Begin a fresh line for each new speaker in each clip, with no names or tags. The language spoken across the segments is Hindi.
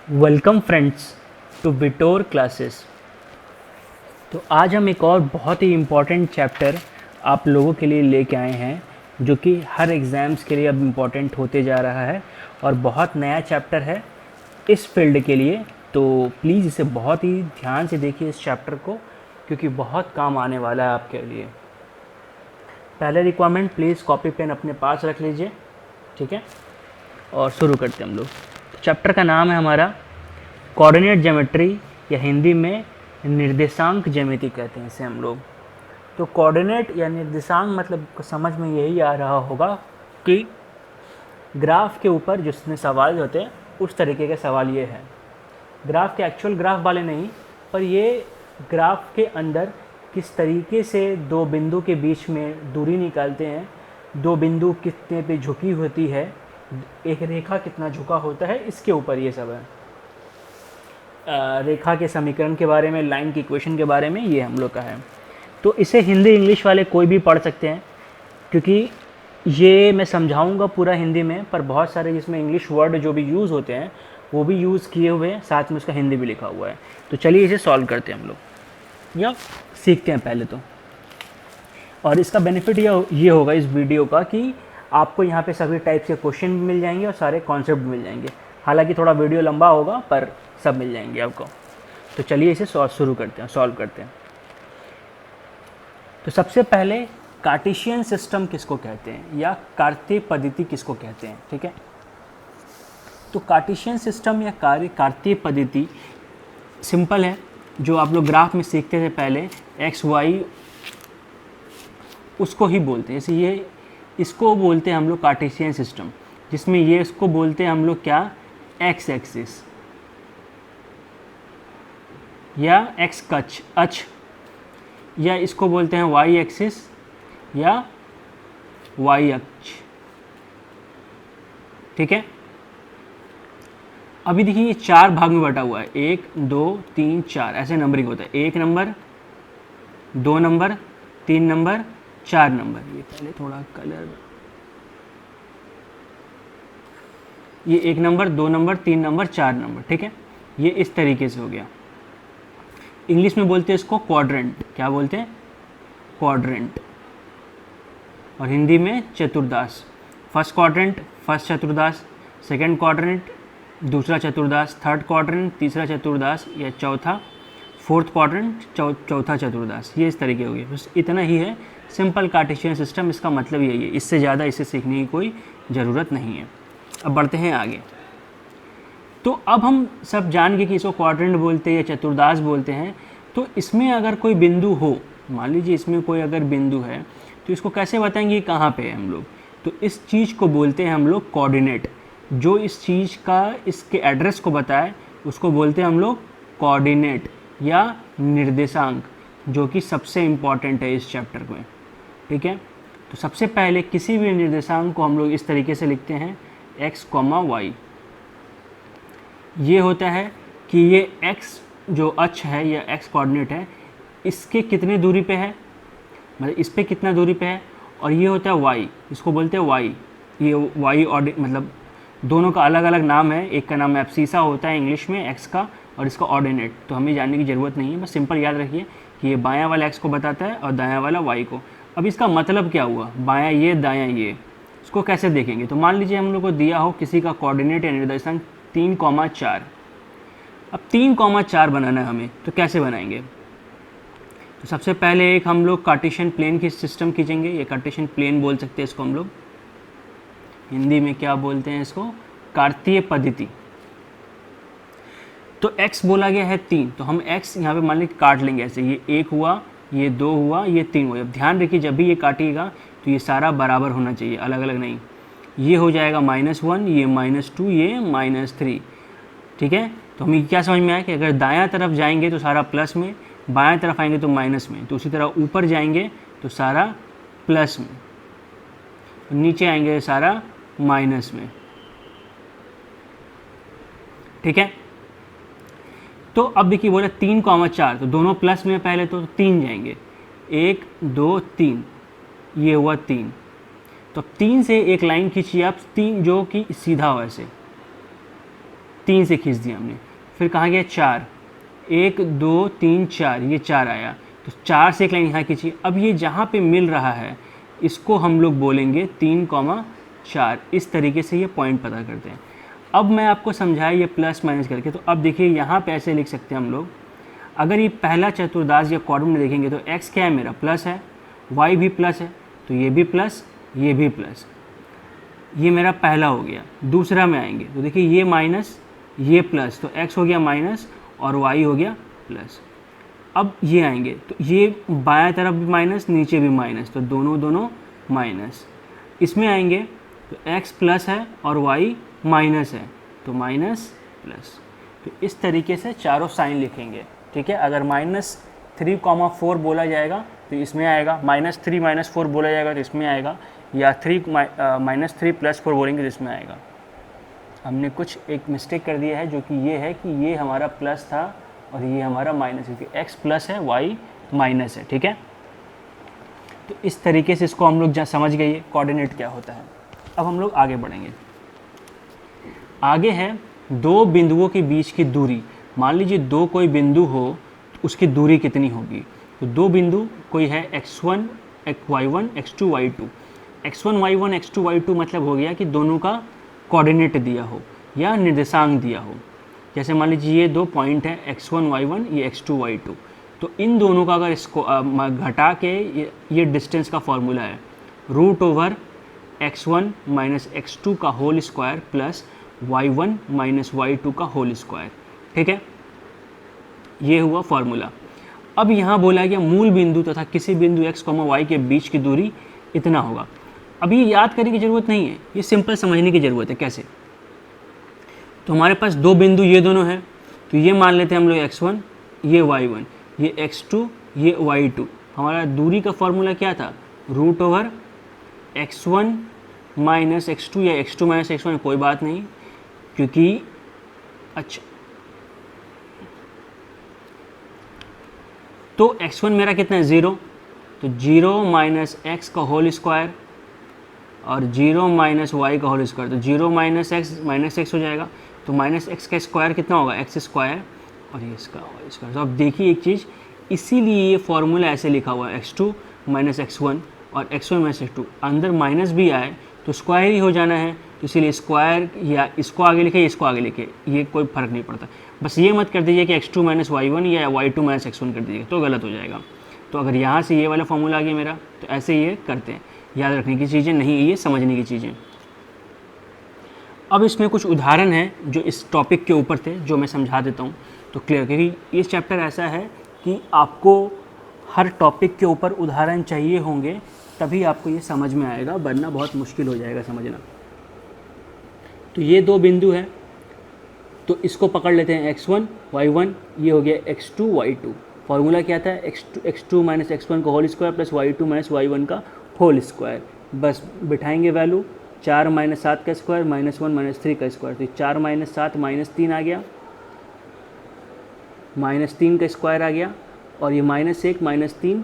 वेलकम फ्रेंड्स टू विटोर क्लासेस। तो आज हम एक और बहुत ही इम्पॉर्टेंट चैप्टर आप लोगों के लिए लेके आए हैं, जो कि हर एग्ज़ाम्स के लिए अब इम्पॉर्टेंट होते जा रहा है और बहुत नया चैप्टर है इस फील्ड के लिए। तो प्लीज़ इसे बहुत ही ध्यान से देखिए इस चैप्टर को, क्योंकि बहुत काम आने वाला है आपके लिए। पहले रिक्वायरमेंट, प्लीज़ कॉपी पेन अपने पास रख लीजिए, ठीक है। और शुरू करते हैं हम लोग। चैप्टर का नाम है हमारा कोऑर्डिनेट ज्योमेट्री, या हिंदी में निर्देशांक ज्यामिति कहते हैं इसे हम लोग। तो कोऑर्डिनेट या निर्देशांक मतलब समझ में यही आ रहा होगा कि ग्राफ के ऊपर जिसमें सवाल होते हैं उस तरीके के सवाल ये है। ग्राफ के एक्चुअल ग्राफ वाले नहीं, पर ये ग्राफ के अंदर किस तरीके से दो बिंदु के बीच में दूरी निकालते हैं, दो बिंदु कितने पे झुकी होती है, एक रेखा कितना झुका होता है, इसके ऊपर ये सब है। रेखा के समीकरण के बारे में, लाइन की इक्वेशन के बारे में ये हम लोग का है। तो इसे हिंदी इंग्लिश वाले कोई भी पढ़ सकते हैं, क्योंकि ये मैं समझाऊंगा पूरा हिंदी में, पर बहुत सारे जिसमें इंग्लिश वर्ड जो भी यूज़ होते हैं वो भी यूज़ किए हुए हैं, साथ में उसका हिंदी भी लिखा हुआ है। तो चलिए इसे सॉल्व करते हैं हम लोग, या सीखते हैं पहले तो। और इसका बेनिफिट ये होगा इस वीडियो का कि आपको यहाँ पे सभी टाइप्स के क्वेश्चन भी मिल जाएंगे और सारे कॉन्सेप्ट भी मिल जाएंगे। हालांकि थोड़ा वीडियो लंबा होगा, पर सब मिल जाएंगे आपको। तो चलिए इसे शुरू करते हैं, सॉल्व करते हैं। तो सबसे पहले कार्टेशियन सिस्टम किसको कहते हैं, या कार्तीय पद्धति किसको कहते हैं, ठीक है। तो कार्टेशियन सिस्टम या कार्तीय पद्धति सिंपल है, जो आप लोग ग्राफ में सीखते थे पहले, एक्स वाई उसको ही बोलते हैं। जैसे ये इसको बोलते हैं हम लोग कार्टेशियन सिस्टम, जिसमें ये इसको बोलते हैं हम लोग क्या, एक्स एक्सिस या एक्स कच अक्ष, या इसको बोलते हैं वाई एक्सिस या वाई अक्ष, ठीक है। अभी देखिए ये चार भाग में बटा हुआ है, 1 2 3 4 ऐसे नंबरिंग होता है। 1 नंबर, 2 नंबर, 3 नंबर, 4 नंबर। ये पहले थोड़ा कलर, ये 1 नंबर, 2 नंबर, 3 नंबर, 4 नंबर, ठीक है। ये इस तरीके से हो गया। इंग्लिश में बोलते हैं इसको क्वाड्रेंट। क्या बोलते हैं? क्वाड्रेंट। और हिंदी में चतुर्दाश। फर्स्ट क्वाड्रेंट, फर्स्ट चतुर्दाश, सेकंड क्वाड्रेंट, दूसरा चतुर्दाश, थर्ड क्वाड्रेंट, तीसरा चतुर्दाश, या चौथा, फोर्थ क्वाड्रेंट, चौथा चतुर्दाश। ये इस तरीके हो गए। बस इतना ही है सिंपल कार्टेशियन सिस्टम, इसका मतलब यही है। इससे ज़्यादा इसे सीखने की कोई ज़रूरत नहीं है। अब बढ़ते हैं आगे। तो अब हम सब जान गए कि इसको क्वाड्रेंट बोलते हैं या चतुर्दाश बोलते हैं। तो इसमें अगर कोई बिंदु हो, मान लीजिए इसमें कोई अगर बिंदु है, तो इसको कैसे बताएंगे कहाँ पे है हम लोग? तो इस चीज़ को बोलते हैं हम लोग कोऑर्डिनेट। जो इस चीज़ का, इसके एड्रेस को बताए, उसको बोलते हैं हम लोग कोऑर्डिनेट या निर्देशांक, जो कि सबसे इम्पॉर्टेंट है इस चैप्टर में, ठीक है। तो सबसे पहले किसी भी निर्देशांक को हम लोग इस तरीके से लिखते हैं, एक्स कॉमा वाई। ये होता है कि ये x जो अक्ष है या x कोऑर्डिनेट है, इसके कितने दूरी पे है, मतलब इस पे कितना दूरी पे है। और ये होता है y, इसको बोलते हैं y। ये y मतलब दोनों का अलग अलग नाम है। एक का नाम एब्सिसा होता है इंग्लिश में x का, और इसका ऑर्डिनेट तो हमें जानने की ज़रूरत नहीं है। बस सिंपल याद रखिए कि ये बायां वाला x को बताता है और दायां वाला y को। अब इसका मतलब क्या हुआ, बायां ये दायां ये, इसको कैसे देखेंगे? तो मान लीजिए हम लोग को दिया हो किसी का कोऑर्डिनेट या निर्देशांक 3,4। अब 3,4 बनाना है हमें, तो कैसे बनाएंगे? तो सबसे पहले एक हम लोग कार्टेशियन प्लेन की सिस्टम खींचेंगे। ये कार्टेशियन प्लेन बोल सकते हैं इसको हम लोग। हिंदी में क्या बोलते हैं इसको? कार्तीय पद्धति। तो x बोला गया है 3, तो हम x यहाँ पे मान लीजिए काट लेंगे ऐसे। ये 1 हुआ, ये 2 हुआ, ये 3 हुआ। अब ध्यान रखिए जब भी ये काटिएगा तो ये सारा बराबर होना चाहिए, अलग अलग नहीं। ये हो जाएगा -1, ये -2, ये -3, ठीक है। तो हमें क्या समझ में आया कि अगर दायां तरफ जाएंगे तो सारा प्लस में, बायां तरफ आएंगे तो माइनस में। तो उसी तरह ऊपर जाएंगे तो सारा प्लस में, नीचे आएंगे सारा माइनस में, ठीक है। तो अब देखिए बोला 3,4, तो दोनों प्लस में पहले तो 3 जाएंगे, 1 2 3, ये हुआ 3। तो 3 से एक लाइन खींचिए आप, 3 जो कि सीधा हो ऐसे, 3 से खींच दिया हमने, फिर कहाँ गया 4, 1 2 3 4, ये 4 आया, तो 4 से एक लाइन यहाँ खींची। अब ये जहाँ पे मिल रहा है इसको हम लोग बोलेंगे 3,4। इस तरीके से ये पॉइंट पता करते हैं। अब मैं आपको समझाया ये प्लस माइनस करके, तो अब देखिए यहाँ पे ऐसे लिख सकते हैं हम लोग, अगर ये पहला चतुर्दाश या क्वाड्रेंट में देखेंगे तो x क्या है मेरा, प्लस है, y भी प्लस है, तो ये भी प्लस, ये भी प्लस, ये मेरा पहला हो गया। दूसरा में आएंगे तो देखिए ये माइनस, ये प्लस, तो x हो गया माइनस और y हो गया प्लस। अब ये आएंगे तो ये बाएं तरफ भी माइनस, नीचे भी माइनस, तो दोनों माइनस। इसमें आएंगे तो x प्लस है और y माइनस है, तो माइनस प्लस। तो इस तरीके से चारों साइन लिखेंगे, ठीक है। अगर -3,4 बोला जाएगा तो इसमें आएगा, -3 -4 बोला जाएगा तो इसमें आएगा, या -3 + 4 बोलेंगे तो इसमें आएगा। हमने कुछ एक मिस्टेक कर दिया है, जो कि ये है कि ये हमारा प्लस था और ये हमारा माइनस है, क्योंकि x प्लस है, y माइनस है, ठीक है। तो इस तरीके से इसको हम लोग समझ गए कोऑर्डिनेट क्या होता है। अब हम लोग आगे बढ़ेंगे। आगे है दो बिंदुओं के बीच की दूरी। मान लीजिए दो कोई बिंदु हो तो उसकी दूरी कितनी होगी। तो दो बिंदु कोई है x1 y1 x2 y2। x1 y1 x2 y2 मतलब हो गया कि दोनों का कोऑर्डिनेट दिया हो या निर्देशांक दिया हो। जैसे मान लीजिए ये दो पॉइंट है x1 y1, ये x2 y2, तो इन दोनों का अगर इसको घटा के ये डिस्टेंस का फॉर्मूला है √x1 - x2 का whole square plus y1 - y2 का होल स्क्वायर, ठीक है। ये हुआ फॉर्मूला। अब यहाँ बोला गया मूल बिंदु तथा किसी बिंदु x, y के बीच की दूरी इतना होगा। अब ये याद करने की ज़रूरत नहीं है, ये सिंपल समझने की ज़रूरत है। कैसे? तो हमारे पास दो बिंदु ये दोनों हैं, तो ये मान लेते हैं हम लोग x1, ये y1, ये x2, ये y2। हमारा दूरी का फॉर्मूला क्या था? √x1 - x2 या x2 - x1, कोई बात नहीं, क्योंकि अच्छा तो x1 मेरा कितना है 0, तो 0 - x का होल स्क्वायर और 0 - y का होल स्क्वायर, तो 0 - x हो जाएगा। तो -x का स्क्वायर कितना होगा? x स्क्वायर और ये इसका होल स्क्वायर। तो अब देखिए एक चीज़, इसीलिए ये फॉर्मूला ऐसे लिखा हुआ है x2 - x1 और x1 - x2। अंदर माइनस भी आए तो स्क्वायर ही हो जाना है, तो इसीलिए स्क्वायर या इसको आगे लिखे इसको आगे लिखे, ये कोई फ़र्क नहीं पड़ता। बस ये मत कर दीजिए कि x2 - y1 या y2 - x1 कर दीजिएगा, तो गलत हो जाएगा। तो अगर यहाँ से ये वाला फॉर्मूला आ गया मेरा, तो ऐसे ये करते हैं। याद रखने की चीज़ें नहीं, ये समझने की चीज़ें। अब इसमें कुछ उदाहरण हैं जो इस टॉपिक के ऊपर थे, जो मैं समझा देता हूँ तो क्लियर, क्योंकि ये चैप्टर ऐसा है कि आपको हर टॉपिक के ऊपर उदाहरण चाहिए होंगे, तभी आपको ये समझ में आएगा, वरना बहुत मुश्किल हो जाएगा समझना। तो ये दो बिंदु हैं, तो इसको पकड़ लेते हैं x1 y1, ये हो गया x2 y2। फार्मूला क्या था? x2 - x1 का whole square plus y2 - y1 का होल स्क्वायर। बस बिठाएंगे वैल्यू, 4 - 7 का स्क्वायर -1 - 3 का स्क्वायर, तो 4 - 7 -3 आ गया, -3 का स्क्वायर आ गया, और ये -1 -3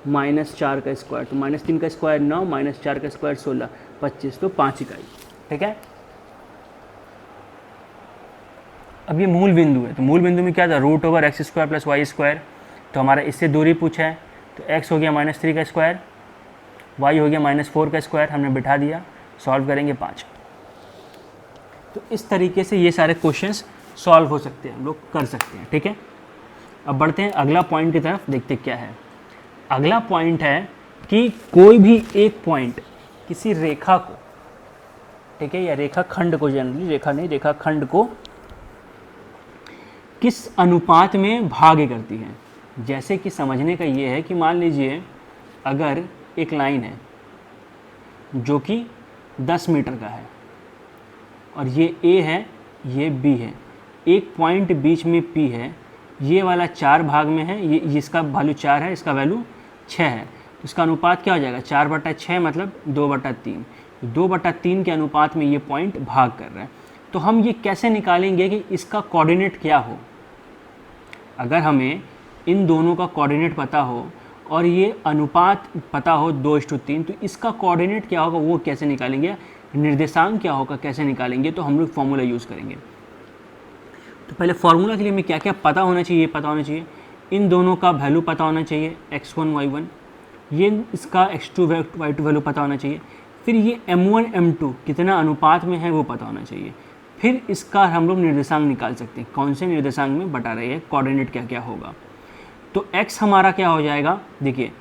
-4 का स्क्वायर, तो -3 का स्क्वायर 9 -4 का स्क्वायर 16, 25, तो 5 इकाई, ठीक है। अब ये मूल बिंदु है, तो मूल बिंदु में क्या था? √x² + y²। तो हमारा इससे दूरी पूछा है, तो x हो गया -3 का स्क्वायर, y हो गया -4 का स्क्वायर, हमने बिठा दिया, सॉल्व करेंगे 5। तो इस तरीके से ये सारे क्वेश्चंस सॉल्व हो सकते हैं, हम लोग कर सकते हैं, ठीक है। अब बढ़ते हैं अगला पॉइंट की तरफ, देखते क्या है। अगला पॉइंट है कि कोई भी एक पॉइंट किसी रेखा को, ठीक है, या रेखा खंड को, जनरली रेखा नहीं, रेखा खंड को किस अनुपात में भाग करती है। जैसे कि समझने का ये है कि मान लीजिए अगर एक लाइन है जो कि 10 मीटर का है और ये A है, ये B है, एक पॉइंट बीच में P है, ये वाला 4 भाग में है, ये इसका वैल्यू 4 है, इसका वैल्यू 6 है, तो इसका अनुपात क्या हो जाएगा? 4/6 मतलब 2/3। 2/3 के अनुपात में ये पॉइंट भाग कर रहा है। तो हम ये कैसे निकालेंगे कि इसका कोऑर्डिनेट क्या हो? अगर हमें इन दोनों का कोऑर्डिनेट पता हो और ये अनुपात पता हो 2:3, तो इसका कोऑर्डिनेट क्या होगा वो कैसे निकालेंगे? निर्देशांक क्या होगा कैसे निकालेंगे? तो हम लोग फॉर्मूला यूज़ करेंगे। तो पहले फार्मूला के लिए हमें क्या क्या पता होना चाहिए, पता होना चाहिए इन दोनों का वैल्यू पता होना चाहिए x1 y1, ये इसका x2 y2 वैल्यू पता होना चाहिए, फिर ये m1 m2 कितना अनुपात में है वो पता होना चाहिए, फिर इसका हम लोग निर्देशांक निकाल सकते हैं कौन से निर्देशांक में बटा रहे हैं, कोऑर्डिनेट क्या क्या होगा। तो x हमारा क्या हो जाएगा, देखिए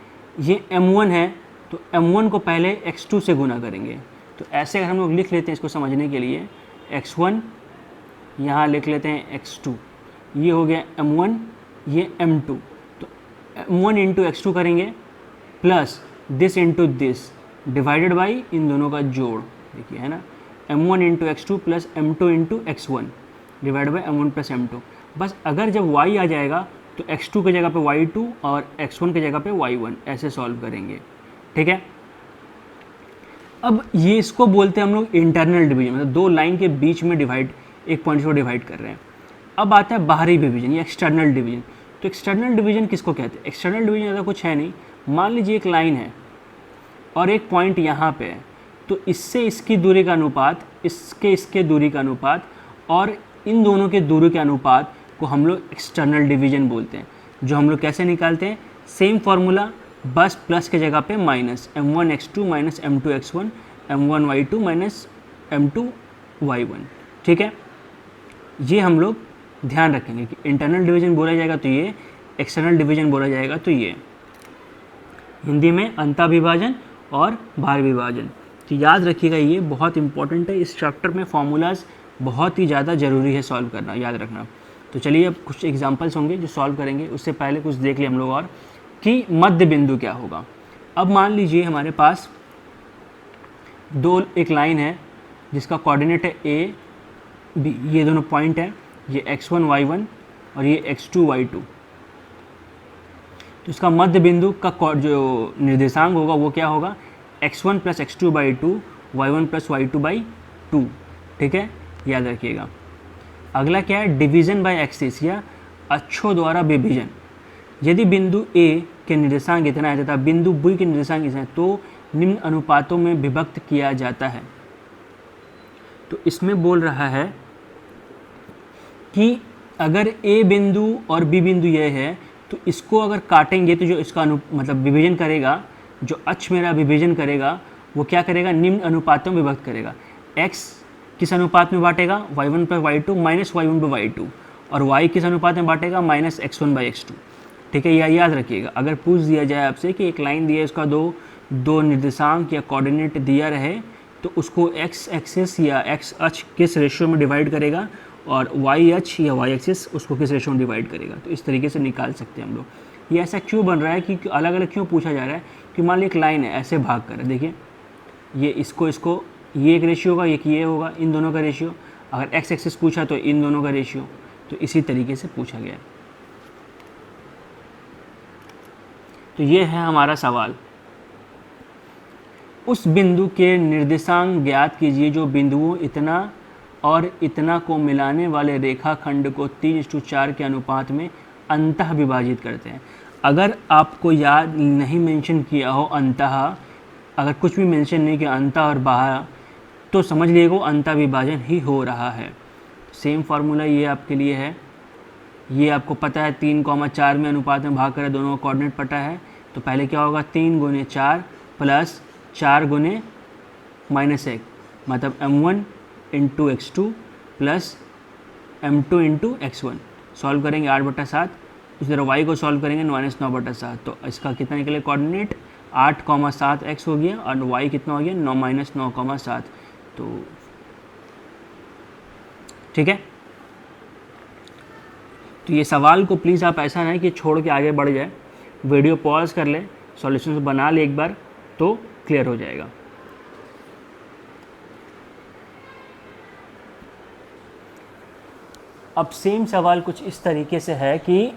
ये m1 है तो m1 को पहले x2 से गुना करेंगे, तो ऐसे अगर हम लोग लिख लेते हैं इसको समझने के लिए, x1 यहाँ लिख लेते हैं x2, ये हो गया m1, ये m2, तो m1 इंटू x2 करेंगे plus this into this divided by इन दोनों का जोड़, देखिए है ना, m1 into x2 plus m2 into x1 divide by m1 plus m2। बस अगर जब y आ जाएगा तो x2 की जगह पे y2 और x1 की जगह पे y1 ऐसे सॉल्व करेंगे, ठीक है। अब ये इसको बोलते हैं हम लोग इंटरनल डिवीजन, मतलब दो लाइन के बीच में डिवाइड, एक पॉइंट को डिवाइड कर रहे हैं। अब आता है बाहरी डिवीजन या एक्सटर्नल डिवीजन। तो एक्सटर्नल डिवीजन किसको कहते हैं, एक्सटर्नल डिवीजन ज़्यादा कुछ है नहीं, मान लीजिए एक लाइन है और एक पॉइंट यहाँ पे है, तो इससे इसकी दूरी का अनुपात, इसके दूरी का अनुपात और इन दोनों के दूरी के अनुपात को हम लोग एक्सटर्नल डिवीजन बोलते हैं, जो हम लोग कैसे निकालते हैं, सेम फार्मूला, बस प्लस के जगह पे minus m1 x2 minus m2 x1 m1 y2 minus m2 y1, ठीक है। ये हम लोग ध्यान रखेंगे कि इंटरनल डिवीजन बोला जाएगा तो ये, एक्सटर्नल डिवीजन बोला जाएगा तो ये, हिंदी में अंतःविभाजन और बाह्य विभाजन। तो याद रखिएगा, ये बहुत इंपॉर्टेंट है, इस चैप्टर में फार्मूलाज बहुत ही ज़्यादा ज़रूरी है सॉल्व करना, याद रखना। तो चलिए अब कुछ एग्जांपल्स होंगे जो सॉल्व करेंगे, उससे पहले कुछ देख लिए हम लोग और कि मध्य बिंदु क्या होगा। अब मान लीजिए हमारे पास एक लाइन है जिसका कोऑर्डिनेट है a b, ये दोनों पॉइंट है, ये x1 y1 और ये x2 y2। तो इसका मध्य बिंदु का जो निर्देशांक होगा वो क्या होगा, x1 plus x2 by 2 y1 plus y2 by 2, ठीक है, याद रखिएगा। अगला क्या है, डिवीज़न बाय एक्सिस या अक्षों द्वारा विभाजन। यदि बिंदु A के निर्देशांक इतना है तथा बिंदु B के निर्देशांक इतना है तो निम्न अनुपातों में विभक्त किया जाता है। तो इसमें बोल रहा है कि अगर A बिंदु और B बिंदु यह है तो इसको अगर काटेंगे तो जो इसका मतलब विभाजन करेगा, जो अक्ष मेरा विभाजन करेगा वो क्या करेगा, निम्न अनुपातों में विभक्त करेगा। x किस अनुपात में बांटेगा, y1 पर y2 माइनस y1 पर y2, और y किस अनुपात में बांटेगा, माइनस x1 बाई x2, ठीक है। यह याद रखिएगा, अगर पूछ दिया जाए आपसे कि एक लाइन दिया है उसका दो निर्देशांक या कोऑर्डिनेट दिया रहे तो उसको x एक्सिस या x अक्ष किस रेशियो में डिवाइड करेगा और y अक्ष या y एक्सिस उसको किस रेशियो में डिवाइड करेगा, तो इस तरीके से निकाल सकते हैं हम लोग। ये ऐसा क्यों बन रहा है कि अलग अलग क्यों पूछा जा रहा है, कि मान ली एक लाइन है ऐसे भाग कर, देखिए ये इसको ये एक रेशियो होगा, एक ये होगा, इन दोनों का रेशियो, अगर x एक्सिस पूछा तो इन दोनों का रेशियो, तो इसी तरीके से पूछा गया। तो ये है हमारा सवाल, उस बिंदु के निर्देशांक ज्ञात कीजिए जो बिंदुओं इतना और इतना को मिलाने वाले रेखाखंड को 3:4 के अनुपात में अंतः विभाजित करते हैं। अगर आपको याद नहीं मेंशन किया हो अंतः, अगर कुछ भी मेंशन नहीं किया अंतः और बाह्य, तो समझ लीजिएगा अंतः विभाजन ही हो रहा है। सेम फार्मूला ये आपके लिए है, ये आपको पता है 3,4 में अनुपात में भाग करें, दोनों का कोऑर्डिनेट पता है, तो पहले क्या होगा 3 गुने 4 प्लस 4 गुने माइनस 1, मतलब m1 into x2 plus m2 into x1। Solve करेंगे 8/7, उस तरह y को सॉल्व करेंगे -9/7, तो इसका कितना निकले कोऑर्डिनेट 8,7 x हो गया और y कितना हो गया -9,7, तो ठीक है। तो ये सवाल को प्लीज़ आप ऐसा नहीं कि छोड़ के आगे बढ़ जाए, वीडियो पॉज कर ले, सॉल्यूशन बना ले एक बार तो क्लियर हो जाएगा। अब सेम सवाल कुछ इस तरीके से है कि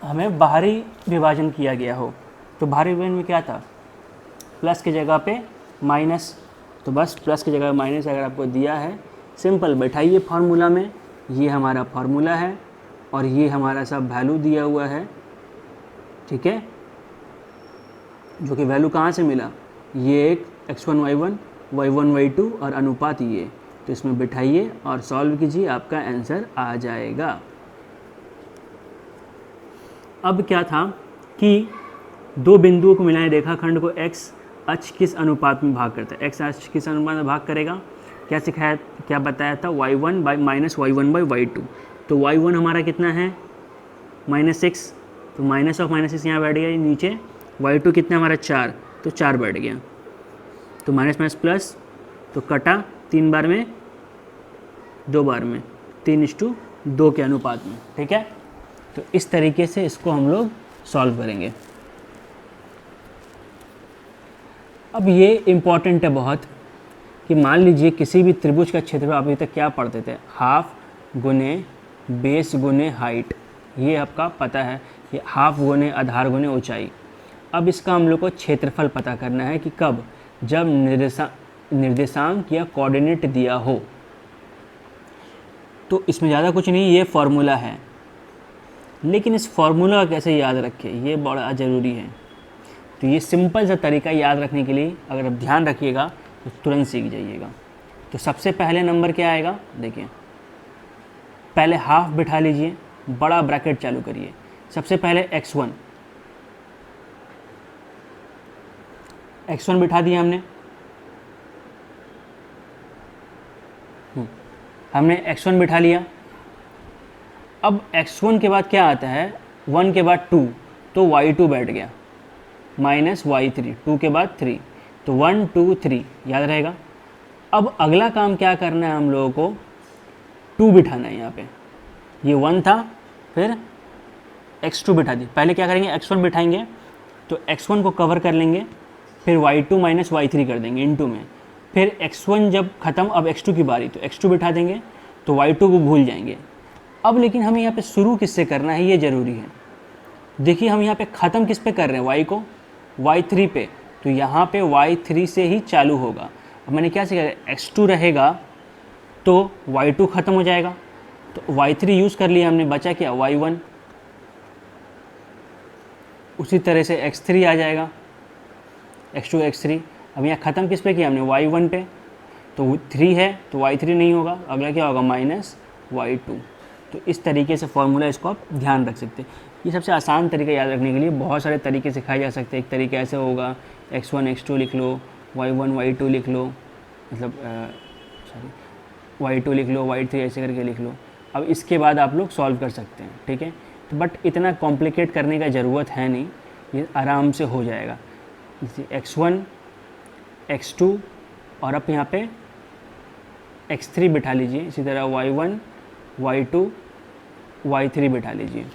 हमें बाहरी विभाजन किया गया हो, तो बाहरी विभाजन में क्या था, प्लस की जगह पे माइनस, तो बस प्लस की जगह माइनस अगर आपको दिया है, सिंपल बैठाइए फार्मूला में, ये हमारा फार्मूला है और ये हमारा सब वैल्यू दिया हुआ है, ठीक है, जो कि वैल्यू कहाँ से मिला, ये एक x1 y1 y1 y2 और अनुपात ये, तो इसमें बिठाइए और सॉल्व कीजिए, आपका आंसर आ जाएगा। अब क्या था कि दो बिंदुओं को मिलाए रेखाखंड को x अक्ष किस अनुपात में भाग करता है, x अक्ष किस अनुपात में भाग करेगा, क्या सिखाया, क्या बताया था, y1 बाई माइनस y1/y2। तो y1 हमारा कितना है -6, तो माइनस ऑफ -6 यहाँ बैठ गया नीचे, y2 कितना हमारा 4, तो 4 बैठ गया, तो माइनस माइनस प्लस, तो कटा 3 बार में 2 बार में 3:2 के अनुपात में, ठीक है। तो इस तरीके से इसको हम लोग सॉल्व करेंगे। अब ये इम्पॉर्टेंट है बहुत कि मान लीजिए किसी भी त्रिभुज का क्षेत्रफल, आप अभी तक क्या पढ़ते थे, हाफ गुने बेस गुने हाइट, ये आपका पता है, ये हाफ गुने आधार गुने ऊंचाई। अब इसका हम लोग को क्षेत्रफल पता करना है कि कब, जब निर्देशांक या कोऑर्डिनेट दिया हो। तो इसमें ज़्यादा कुछ नहीं, ये फॉर्मूला है, लेकिन इस फॉर्मूला कैसे याद रखें ये बड़ा ज़रूरी है। तो ये सिंपल सा तरीका याद रखने के लिए अगर आप ध्यान रखिएगा तो तुरंत सीख जाइएगा। तो सबसे पहले नंबर क्या आएगा, देखिए पहले हाफ बिठा लीजिए, बड़ा ब्रैकेट चालू करिए, सबसे पहले x1 बिठा दिया हमने x1 बिठा लिया। अब x1 के बाद क्या आता है, 1 के बाद 2, तो y2 बैठ गया, माइनस y3, 2 के बाद 3, तो 1 2 3 याद रहेगा। अब अगला काम क्या करना है हम लोगों को, 2 बिठाना है यहाँ पे, ये 1 था, फिर x2 बिठा दी। पहले क्या करेंगे, x1 बिठाएंगे तो x1 को कवर कर लेंगे, फिर y2 माइनस y3 कर देंगे इनटू में, फिर x1 जब ख़त्म, अब x2 की बारी, तो x2 बिठा देंगे, तो y2 को भूल जाएंगे। अब लेकिन हमें यहाँ पे शुरू किससे करना है, ये ज़रूरी है। देखिए हम यहाँ पे ख़त्म किस पे कर रहे हैं, y को, y3 पे, तो यहाँ पे y3 से ही चालू होगा। अब मैंने क्या सीखा, x2 रहेगा तो y2 ख़त्म हो जाएगा, तो y3 यूज़ कर लिया हमने, बचा क्या y1, उसी तरह से x3 आ जाएगा, x2 x3। अब यहाँ ख़त्म किस पे किया हमने, y1 पे, तो 3 है तो y3 नहीं होगा, अगला क्या होगा माइनस y2। तो इस तरीके से फॉर्मूला, इसको आप ध्यान रख सकते हैं। ये सबसे आसान तरीका याद रखने के लिए, बहुत सारे तरीके सिखाए जा सकते हैं। एक तरीका ऐसे होगा, x1 x2 लिख लो, y1 y2 लिख लो, मतलब y2 लिख लो, y3 ऐसे करके लिख लो। अब इसके बाद आप लोग सॉल्व कर सकते हैं, ठीक है। तो बट इतना कॉम्प्लिकेट करने का ज़रूरत है नहीं, ये आराम से हो जाएगा। जैसे x1 x2 और अब यहाँ पे x3 बिठा लीजिए, इसी तरह y1 y2 y3 बिठा लीजिए।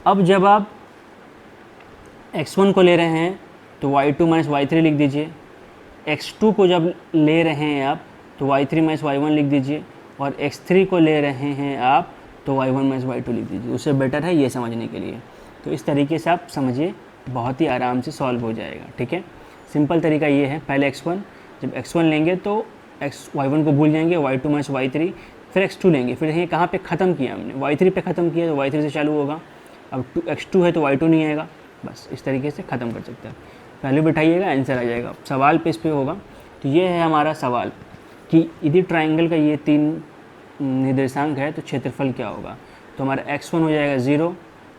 अब जब आप x1 को ले रहे हैं तो y2 माइनस y3 लिख दीजिए, x2 को जब ले रहे हैं आप तो y3 माइनस y1 लिख दीजिए, और x3 को ले रहे हैं आप तो y1 माइनस y2 लिख दीजिए। उससे बेटर है ये समझने के लिए। तो इस तरीके से आप समझिए, बहुत ही आराम से सॉल्व हो जाएगा, ठीक है। सिंपल तरीका ये है, पहले x1, जब x1 लेंगे तो y1 को भूल जाएंगे, y2 माइनस y3, फिर x2 लेंगे, फिर देखिए कहाँ पे ख़त्म किया हमने, y3 पे ख़त्म किया, तो y3 से चालू होगा। अब x2 है तो y2 नहीं आएगा, बस इस तरीके से ख़त्म कर सकते हैं। वैल्यू बिठाइएगा, आंसर आ जाएगा। सवाल पे इस पे होगा। तो ये है हमारा सवाल कि यदि ट्राइंगल का ये 3 निर्देशांक है तो क्षेत्रफल क्या होगा। तो हमारा x1 हो जाएगा 0,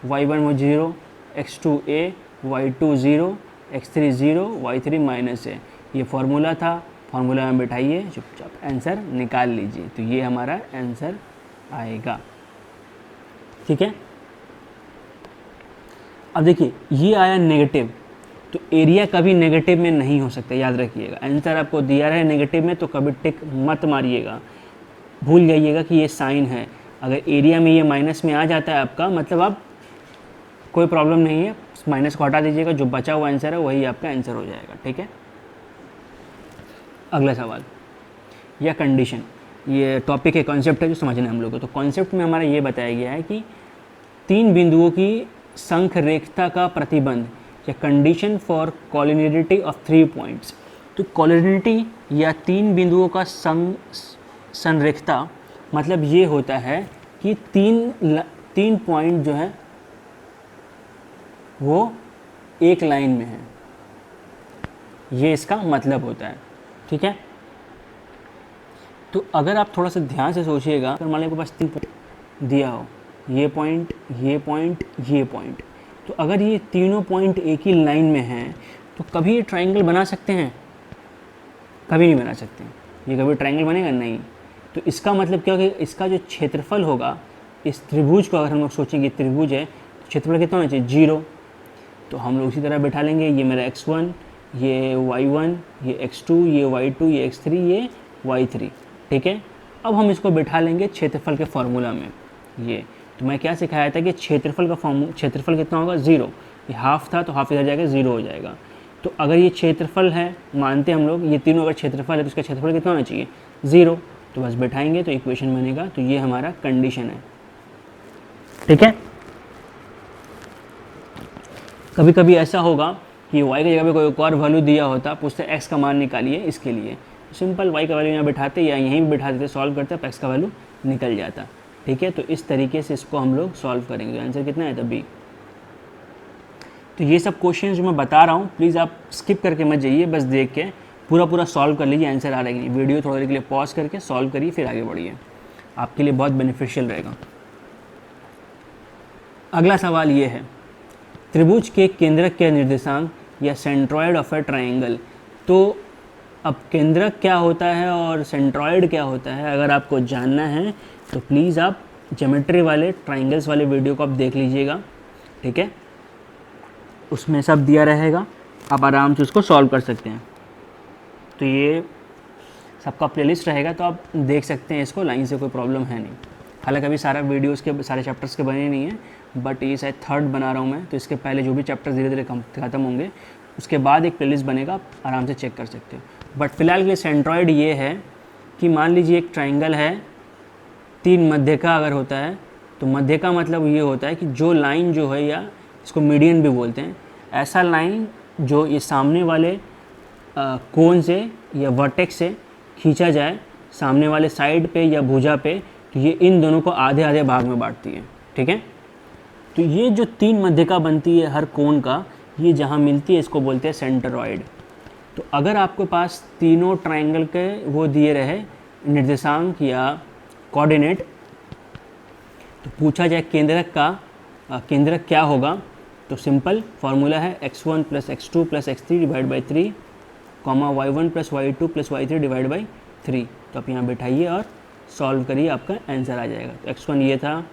y1 हो 0, x2 a, y2 0, x3 0, y3 minus है। ये फार्मूला था, फार्मूला में बिठाइए, चुपचाप आंसर निकाल लीजिए। तो ये हमारा आंसर आएगा, ठीक है। अब देखिए ये आया नेगेटिव, तो एरिया कभी नेगेटिव में नहीं हो सकता, याद रखिएगा। आंसर आपको दिया रहे नेगेटिव में तो कभी टिक मत मारिएगा, भूल जाइएगा कि ये साइन है। अगर एरिया में ये माइनस में आ जाता है आपका, मतलब आप कोई प्रॉब्लम नहीं है, माइनस को हटा दीजिएगा, जो बचा हुआ आंसर है वही आपका आंसर हो जाएगा, ठीक है। अगला सवाल या कंडीशन, ये टॉपिक है, कॉन्सेप्ट है जो समझना है हम लोग को। तो कॉन्सेप्ट में हमारा ये बताया गया है कि 3 बिंदुओं की संरेखता का प्रतिबंध या condition for collinearity of 3 points. तो कॉलिनियरिटी या 3 बिंदुओं का संरेखता मतलब ये होता है कि 3 पॉइंट जो है वो एक लाइन में है, ये इसका मतलब होता है, ठीक है। तो अगर आप थोड़ा सा ध्यान से सोचिएगा, अगर मान लो आपके पास 3 पॉइंट दिया हो, ये पॉइंट, ये पॉइंट, ये पॉइंट, तो अगर ये तीनों पॉइंट एक ही लाइन में हैं तो कभी ये ट्राइंगल बना सकते हैं? कभी नहीं बना सकते। ये कभी ट्राइंगल बनेगा नहीं। तो इसका मतलब क्या होगा, इसका जो क्षेत्रफल होगा इस त्रिभुज को, अगर हम लोग सोचेंगे त्रिभुज है तो क्षेत्रफल कितना होना चाहिए? 0। तो हम लोग उसी तरह बैठा लेंगे, ये मेरा x1, ये y1, ये x2, ये y2, ये x3, ये y3, ठीक है। अब हम इसको बैठा लेंगे क्षेत्रफल के फॉर्मूला में। ये तो मैं क्या सिखाया था कि क्षेत्रफल का क्षेत्रफल कितना होगा? 0। ये हाफ था तो हाफ इधर जाएगा, 0 हो जाएगा। तो अगर ये क्षेत्रफल है, मानते हम लोग ये तीनों अगर क्षेत्रफल है तो इसका क्षेत्रफल कितना होना चाहिए? 0। तो बस बैठाएंगे तो इक्वेशन बनेगा। तो ये हमारा कंडीशन है, ठीक है। कभी कभी ऐसा होगा कि y की जगह पे कोई एक और वैल्यू दिया होता, पूछते x का मान निकालिए, इसके लिए सिंपल y का वैल्यू यहाँ बैठाते या यहीं भी बैठा देते, सॉल्व करते, x का वैल्यू निकल जाता, ठीक है। तो इस तरीके से इसको हम लोग सॉल्व करेंगे। तो आंसर कितना है? तब B। तो ये सब क्वेश्चन जो मैं बता रहा हूँ प्लीज़ आप स्किप करके मत जाइए, बस देख के पूरा सॉल्व कर लीजिए, आंसर आ रहा है कि नहीं। वीडियो थोड़ी देर के लिए पॉज करके सॉल्व करिए, फिर आगे बढ़िए, आपके लिए बहुत बेनिफिशियल रहेगा। अगला सवाल ये है, त्रिभुज के केंद्रक के निर्देशांक या सेंट्रॉयड ऑफ ए ट्राइंगल। तो अब केंद्रक क्या होता है और सेंट्रॉयड क्या होता है, अगर आपको जानना है तो प्लीज़ आप ज्योमेट्री वाले ट्राइंगल्स वाले वीडियो को आप देख लीजिएगा, ठीक है। उसमें सब दिया रहेगा, आप आराम से उसको सॉल्व कर सकते हैं। तो ये सबका प्लेलिस्ट रहेगा, तो आप देख सकते हैं इसको लाइन से, कोई प्रॉब्लम है नहीं। हालांकि अभी सारा वीडियोस के सारे चैप्टर्स के बने नहीं हैं, बट ये शायद 3rd बना रहा हूँ मैं, तो इसके पहले जो भी चैप्टर धीरे धीरे ख़त्म होंगे उसके बाद एक प्लेलिस्ट बनेगा, आप आराम से चेक कर सकते हो। बट फिलहाल के लिए सेंट्रॉयड ये है कि मान लीजिए एक ट्राइंगल है, 3 मध्यका अगर होता है, तो मध्यका मतलब ये होता है कि जो लाइन जो है, या इसको मीडियन भी बोलते हैं, ऐसा लाइन जो ये सामने वाले कोण से या वर्टेक्स से खींचा जाए सामने वाले साइड पे या भुजा पे, तो ये इन दोनों को आधे आधे भाग में बांटती है, ठीक है। तो ये जो 3 मध्यका बनती है हर कोण का, ये जहाँ मिलती है इसको बोलते हैं सेंट्रॉयड। तो अगर आपके पास तीनों ट्राइंगल के वो दिए रहे निर्देशांक या कोऑर्डिनेट, तो पूछा जाए केंद्रक का केंद्रक क्या होगा, तो सिंपल फार्मूला है x1 + x2 + x3 divide by 3, y1 + y2 + y3 divide by 3। तो आप यहाँ बैठाइए और सॉल्व करिए, आपका आंसर आ जाएगा। तो x1 ये था,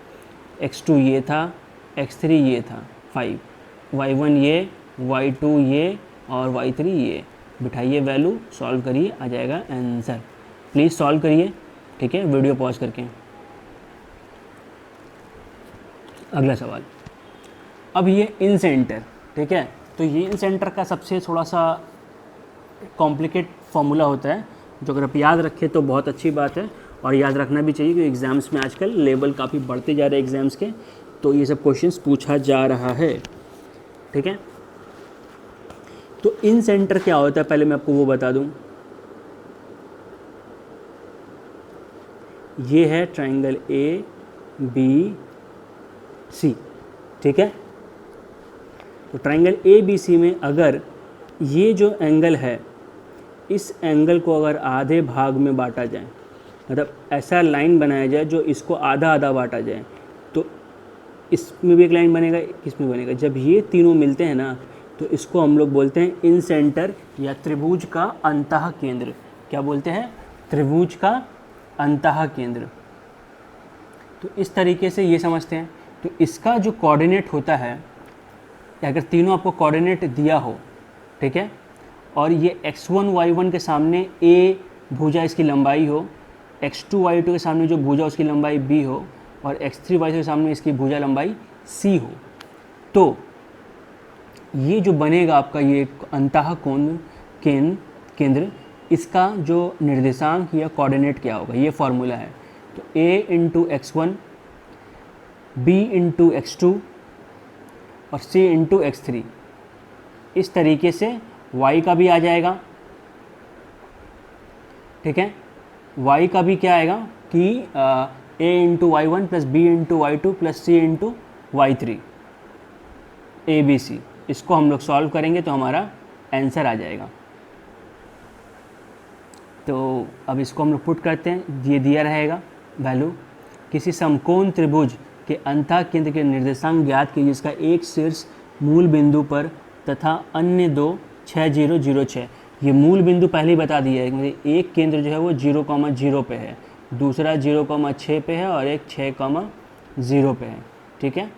x2 ये था, x3 ये था 5, y1 ये, y2 ये और y3 ये। बिठाइए वैल्यू, सॉल्व करिए, आ जाएगा आंसर। प्लीज़ सॉल्व करिए, ठीक है, वीडियो पॉज करके। अगला सवाल, अब ये इन सेंटर, ठीक है। तो ये इन सेंटर का सबसे थोड़ा सा कॉम्प्लिकेट फॉर्मूला होता है, जो अगर आप याद रखें तो बहुत अच्छी बात है, और याद रखना भी चाहिए, क्योंकि एग्ज़ाम्स में आजकल लेवल काफ़ी बढ़ते जा रहे हैं एग्ज़ाम्स के, तो ये सब क्वेश्चंस पूछा जा रहा है, ठीक है। तो इन सेंटर क्या होता है, पहले मैं आपको वो बता दूं। ये है ट्राइंगल ABC, ठीक है। तो ट्राइंगल ABC में अगर ये जो एंगल है, इस एंगल को अगर आधे भाग में बांटा जाए, मतलब ऐसा लाइन बनाया जाए जो इसको आधा आधा बांटा जाए, तो इसमें भी एक लाइन बनेगा, किसमें बनेगा, जब ये तीनों मिलते हैं ना, तो इसको हम लोग बोलते हैं इन सेंटर या त्रिभुज का अंतः केंद्र। क्या बोलते हैं? त्रिभुज का अंतः केंद्र। तो इस तरीके से ये समझते हैं। तो इसका जो कोऑर्डिनेट होता है, अगर तीनों आपको कोऑर्डिनेट दिया हो, ठीक है, और ये x1 y1 के सामने a भुजा इसकी लंबाई हो, x2 y2 के सामने जो भुजा उसकी लंबाई b हो, और x3 y3 के सामने इसकी भुजा लंबाई c हो, तो ये जो बनेगा आपका ये अंतः केंद्र, इसका जो निर्देशांक या कोऑर्डिनेट क्या होगा, ये फॉर्मूला है। तो a × x1, b × x2 और c × x3। इस तरीके से y का भी आ जाएगा, ठीक है। y का भी क्या आएगा कि a × y1 + b × y2 + c × y3, ABC। इसको हम लोग सॉल्व करेंगे तो हमारा आंसर आ जाएगा। तो अब इसको हम लोग पुट करते हैं, ये दिया रहेगा वैल्यू। किसी समकोण त्रिभुज के अंतः केंद्र के निर्देशांक ज्ञात कीजिए जिसका एक शीर्ष मूल बिंदु पर तथा अन्य दो 6, 0, 0, 6। ये मूल बिंदु पहले ही बता दिया है कि एक केंद्र जो है वो 0,0 पे है, दूसरा 0,6 पे है और एक 6,0 पे है। ठीक है,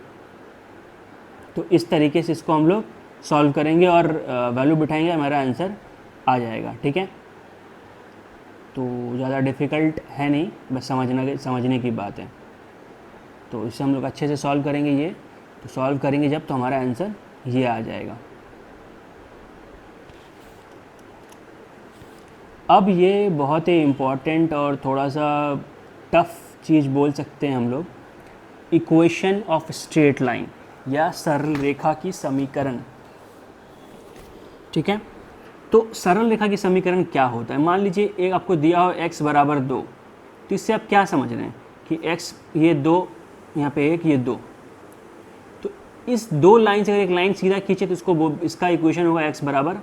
तो इस तरीके से इसको हम लोग सॉल्व करेंगे और वैल्यू बिठाएंगे, हमारा आंसर आ जाएगा। ठीक है, तो ज़्यादा डिफ़िकल्ट है नहीं, बस समझने की बात है। तो इससे हम लोग अच्छे से सॉल्व करेंगे। ये तो सॉल्व करेंगे जब, तो हमारा आंसर ये आ जाएगा। अब ये बहुत ही इम्पॉर्टेंट और थोड़ा सा टफ चीज़ बोल सकते हैं हम लोग, इक्वेशन ऑफ स्ट्रेट लाइन या सरल रेखा की समीकरण। ठीक है, तो सरल रेखा की समीकरण क्या होता है? मान लीजिए एक आपको दिया हो x बराबर 2, तो इससे आप क्या समझ रहे हैं कि x ये 2, यहाँ पे 1, ये 2, तो इस दो लाइन से अगर एक लाइन सीधा खींचे तो इसका इक्वेशन होगा x बराबर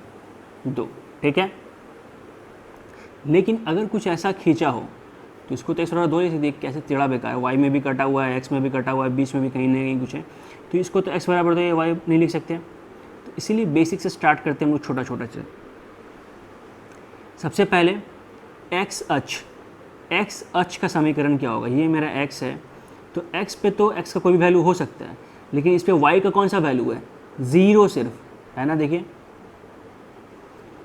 2। ठीक है, लेकिन अगर कुछ ऐसा खींचा हो तो इसको तो x बराबर 2 ही देख कैसे टेढ़ा बेकार है, y में भी कटा हुआ है, x में भी कटा हुआ है, बीच में भी कहीं ना कहीं कुछ है, तो इसको तो x बराबर 2 या y नहीं लिख सकते। तो इसीलिए बेसिक से स्टार्ट करते हैं हम लोग, छोटा छोटा से। सबसे पहले x अक्ष का समीकरण क्या होगा? ये मेरा x है, तो x पे तो x का कोई भी वैल्यू हो सकता है, लेकिन इस पे y का कौन सा वैल्यू है? 0 सिर्फ, है ना। देखिए,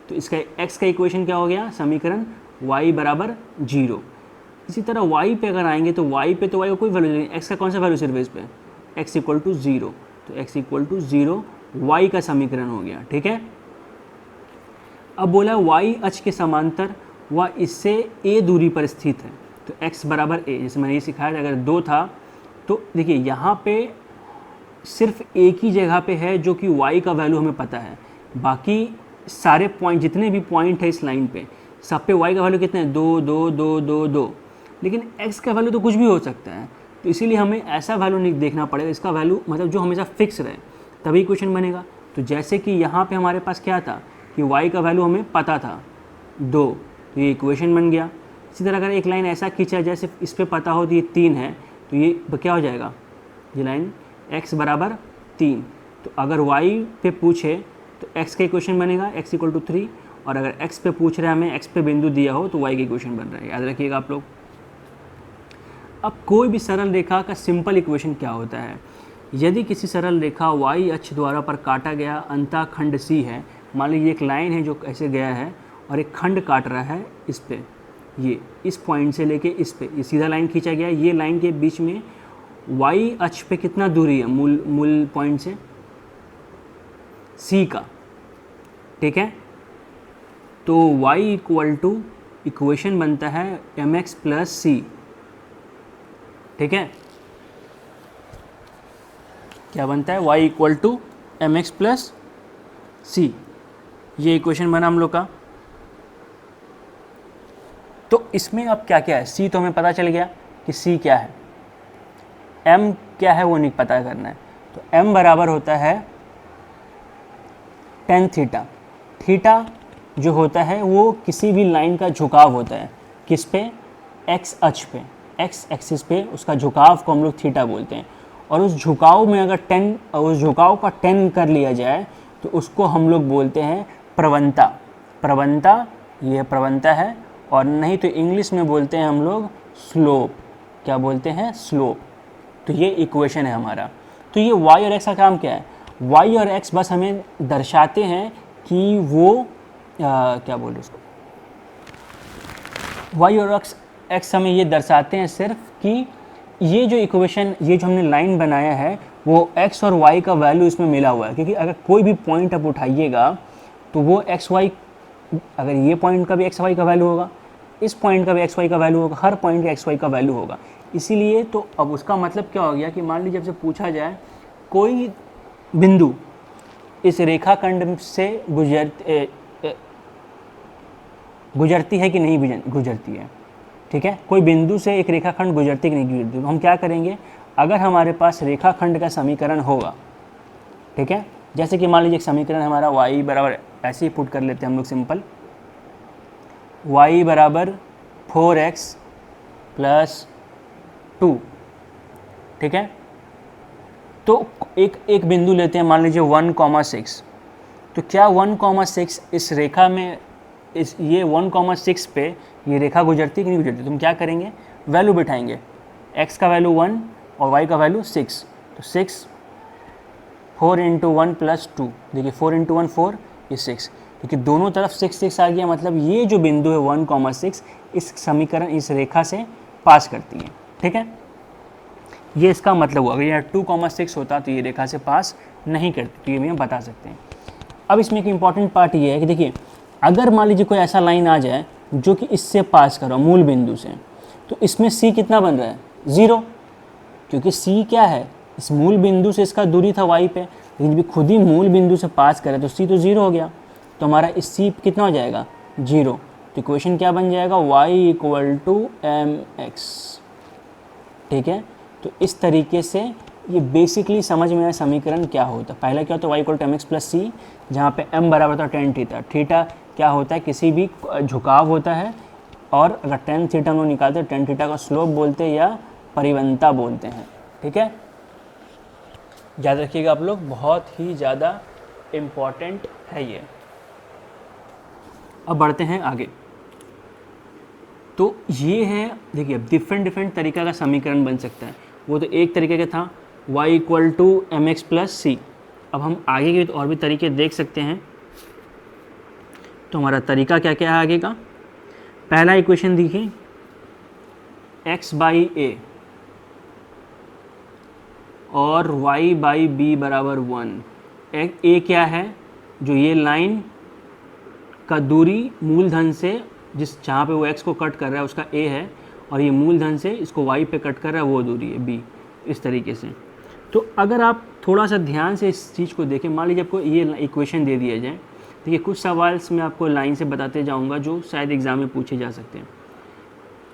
तो इसका x का इक्वेशन क्या हो गया? समीकरण y बराबर 0। इसी तरह y पे अगर आएंगे तो y पे तो y का कोई वैल्यू नहीं, x का कौन सा वैल्यू सिर्फ है इस पे? x इक्वल टू 0, तो x इक्वल टू 0 y का समीकरण हो गया। ठीक है, अब बोला y अक्ष के समांतर व इससे a दूरी पर स्थित है, तो x बराबर a। जैसे मैंने ये सिखाया था, अगर 2 था तो देखिए यहाँ पे सिर्फ एक ही जगह पे है जो कि y का वैल्यू हमें पता है, बाकी सारे पॉइंट जितने भी पॉइंट है इस लाइन पे सब पे y का वैल्यू कितने हैं? 2, 2, 2, 2, 2, लेकिन x का वैल्यू तो कुछ भी हो सकता है। तो इसीलिए हमें ऐसा वैल्यू नहीं देखना पड़ेगा, इसका वैल्यू मतलब जो हमेशा फिक्स रहे तभी क्वेश्चन बनेगा। तो जैसे कि यहाँ पे हमारे पास क्या था कि y का वैल्यू हमें पता था 2, तो ये इक्वेशन बन गया। इसी तरह अगर एक लाइन ऐसा खींचा जैसे इस पर पता हो तो ये 3 है, तो ये क्या हो जाएगा? ये लाइन x बराबर 3। तो अगर y पे पूछे तो x का इक्वेशन बनेगा x इक्वल टू 3, और अगर x पे पूछ रहे हैं हमें, x पे बिंदु दिया हो तो y का इक्वेशन बन रहा है। याद रखिएगा आप लोग। अब कोई भी सरल रेखा का सिंपल इक्वेशन क्या होता है? यदि किसी सरल रेखा y अक्ष द्वारा पर काटा गया अंतः खंड C है, मान लीजिए एक लाइन है जो ऐसे गया है और एक खंड काट रहा है इस पे, ये इस पॉइंट से लेके इस पे, ये सीधा लाइन खींचा गया, ये लाइन के बीच में y अक्ष पे कितना दूरी है मूल पॉइंट से? C का। ठीक है, तो y इक्वल टू इक्वेशन बनता है mx प्लस c। ठीक है, क्या बनता है? y equal to mx plus c, ये इक्वेशन बना हम लोग का। तो इसमें अब क्या क्या है? c तो हमें पता चल गया कि c क्या है, m क्या है वो नहीं पता करना है। तो m बराबर होता है tan थीटा। थीटा जो होता है वो किसी भी लाइन का झुकाव होता है, किस पे? x अक्ष पे, x एक्सिस पे उसका झुकाव को हम लोग थीटा बोलते हैं। और उस झुकाव में अगर उस झुकाव का 10 कर लिया जाए तो उसको हम लोग बोलते हैं प्रवणता। प्रवणता, ये प्रवणता है, और नहीं तो इंग्लिश में बोलते हैं हम लोग स्लोप। क्या बोलते हैं? स्लोप। तो ये इक्वेशन है हमारा। तो ये y और x का काम क्या है? y और x बस हमें दर्शाते हैं कि वो क्या बोल रहे उसको, y और x हमें ये दर्शाते हैं सिर्फ कि ये जो इक्वेशन, ये जो हमने लाइन बनाया है वो x और y का वैल्यू इसमें मिला हुआ है। क्योंकि अगर कोई भी पॉइंट आप उठाइएगा तो वो x y, अगर ये पॉइंट का भी x y का वैल्यू होगा, इस पॉइंट का भी x y का वैल्यू होगा, हर पॉइंट का x y का वैल्यू होगा। इसीलिए तो अब उसका मतलब क्या हो गया कि मान लीजिए जब से पूछा जाए कोई बिंदु इस रेखाखंड से गुजरती है कि नहीं गुजरती है, ठीक है, कोई बिंदु से एक रेखाखंड गुजरती कि नहीं गुजरती, तो हम क्या करेंगे? अगर हमारे पास रेखाखंड का समीकरण होगा, ठीक है, जैसे कि मान लीजिए एक समीकरण हमारा y बराबर, ऐसे ही पुट कर लेते हैं हम लोग सिंपल, y बराबर 4x प्लस 2, ठीक है। तो एक बिंदु लेते हैं, मान लीजिए 1,6। तो क्या 1,6 इस रेखा में, इस ये 1,6 पे ये रेखा गुजरती कि नहीं गुजरती? तुम क्या करेंगे, वैल्यू बिठाएंगे, x का वैल्यू 1 और y का वैल्यू 6। तो 6, 4 इंटू 1 प्लस 2, देखिए 4 इंटू 1 4, ये 6, क्योंकि दोनों तरफ 6 6 आ गया, मतलब ये जो बिंदु है 1,6 इस समीकरण, इस रेखा से पास करती है, ठीक है। ये इसका मतलब हुआ। अगर यहाँ 2,6 होता तो ये रेखा से पास नहीं करती, तो ये भी हम बता सकते हैं। अब इसमें एक इम्पॉर्टेंट पार्ट ये है कि देखिए, अगर मान लीजिए कोई ऐसा लाइन आ जाए जो कि इससे पास करो मूल बिंदु से, तो इसमें c कितना बन रहा है, 0, क्योंकि c क्या है, इस मूल बिंदु से इसका दूरी था y पे, लेकिन जब खुद ही मूल बिंदु से पास करे तो c तो 0 हो गया, तो हमारा इस c कितना हो जाएगा, 0। तो इक्वेशन क्या बन जाएगा, y = mx, ठीक है। तो इस तरीके से ये बेसिकली समझ में आया समीकरण क्या होता है। पहला क्या होता है, y = mx + c, जहाँ पे m बराबर था tan थीटा। थीटा क्या होता है, किसी भी झुकाव होता है, और अगर tan थीटा हम लोग निकालते हैं, tan थीटा का स्लोप बोलते हैं या परिवंता बोलते हैं, ठीक है। याद रखिएगा आप लोग, बहुत ही ज़्यादा इम्पॉर्टेंट है ये। अब बढ़ते हैं आगे। तो ये है, देखिए डिफरेंट तरीका का समीकरण बन सकता है। वो तो एक तरीके का था, y = mx + c। अब हम आगे के और भी तरीके देख सकते हैं। तो हमारा तरीका क्या क्या है आगे का। पहला इक्वेशन देखिए, x/a और y/b = 1। a क्या है, जो ये लाइन का दूरी मूलधन से, जहाँ पे वो x को कट कर रहा है उसका a है, और ये मूलधन से इसको y पे कट कर रहा है वो दूरी है b, इस तरीके से। तो अगर आप थोड़ा सा ध्यान से इस चीज़ को देखें, मान लीजिए आपको ये इक्वेशन दे दिया जाए, देखिए कुछ सवाल मैं आपको लाइन से बताते जाऊंगा जो शायद एग्ज़ाम में पूछे जा सकते हैं।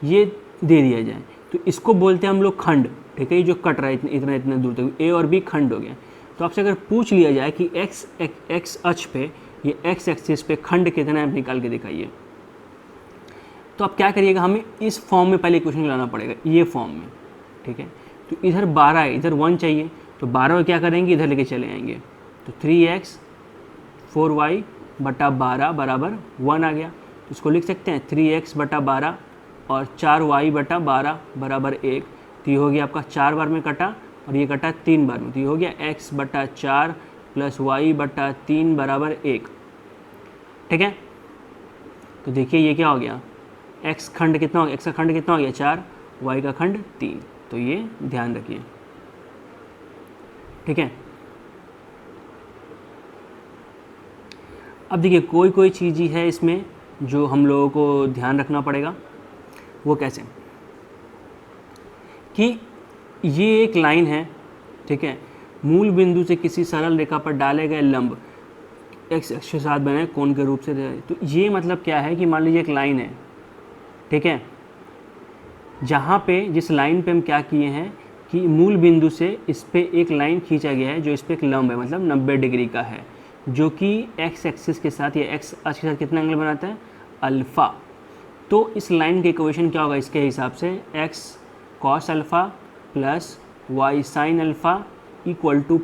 ये दे दिया जाए तो इसको बोलते हैं हम लोग खंड, ठीक है। ये जो कट रहा है इतना दूर तक, a और b खंड हो गया। तो आपसे अगर पूछ लिया जाए कि x अक्ष पे, ये x एक्सिस पे खंड कितना है, आप निकाल के दिखाइए, तो आप क्या करिएगा, हमें इस फॉर्म में पहले इक्वेशन लाना पड़ेगा, ये फॉर्म में, ठीक है। तो इधर 12 है, इधर 1 चाहिए, तो 12 को क्या करेंगे, इधर लेके चले आएंगे। तो 3x 4y बटा 12 बराबर 1 आ गया। तो इसको लिख सकते हैं 3x बटा 12 और 4y बटा 12 बराबर 1। तो ये हो गया आपका 4 बार में कटा, और ये कटा 3 बार में, तो ये हो गया x बटा 4 प्लस y बटा 3 बराबर 1, ठीक है। तो देखिए ये क्या हो गया, x खंड कितना हो गया, x का खंड कितना हो गया 4, y का खंड 3। तो ये ध्यान रखिए, ठीक है। अब देखिए कोई चीज़ ही है इसमें जो हम लोगों को ध्यान रखना पड़ेगा। वो कैसे, कि ये एक लाइन है, ठीक है, मूल बिंदु से किसी सरल रेखा पर डाले गए लंब x अक्ष के साथ बने कोण के रूप से। तो ये मतलब क्या है कि मान लीजिए एक लाइन है, ठीक है, जहाँ पे जिस लाइन पे हम क्या किए हैं कि मूल बिंदु से इस पे एक लाइन खींचा गया है जो इस पे एक लंब है, मतलब 90 डिग्री का है, जो कि x एक्सिस के साथ या x अक्ष के साथ कितना एंगल बनाता है, अल्फ़ा। तो इस लाइन के इक्वेशन क्या होगा इसके हिसाब से, x cos alpha plus y sin alpha =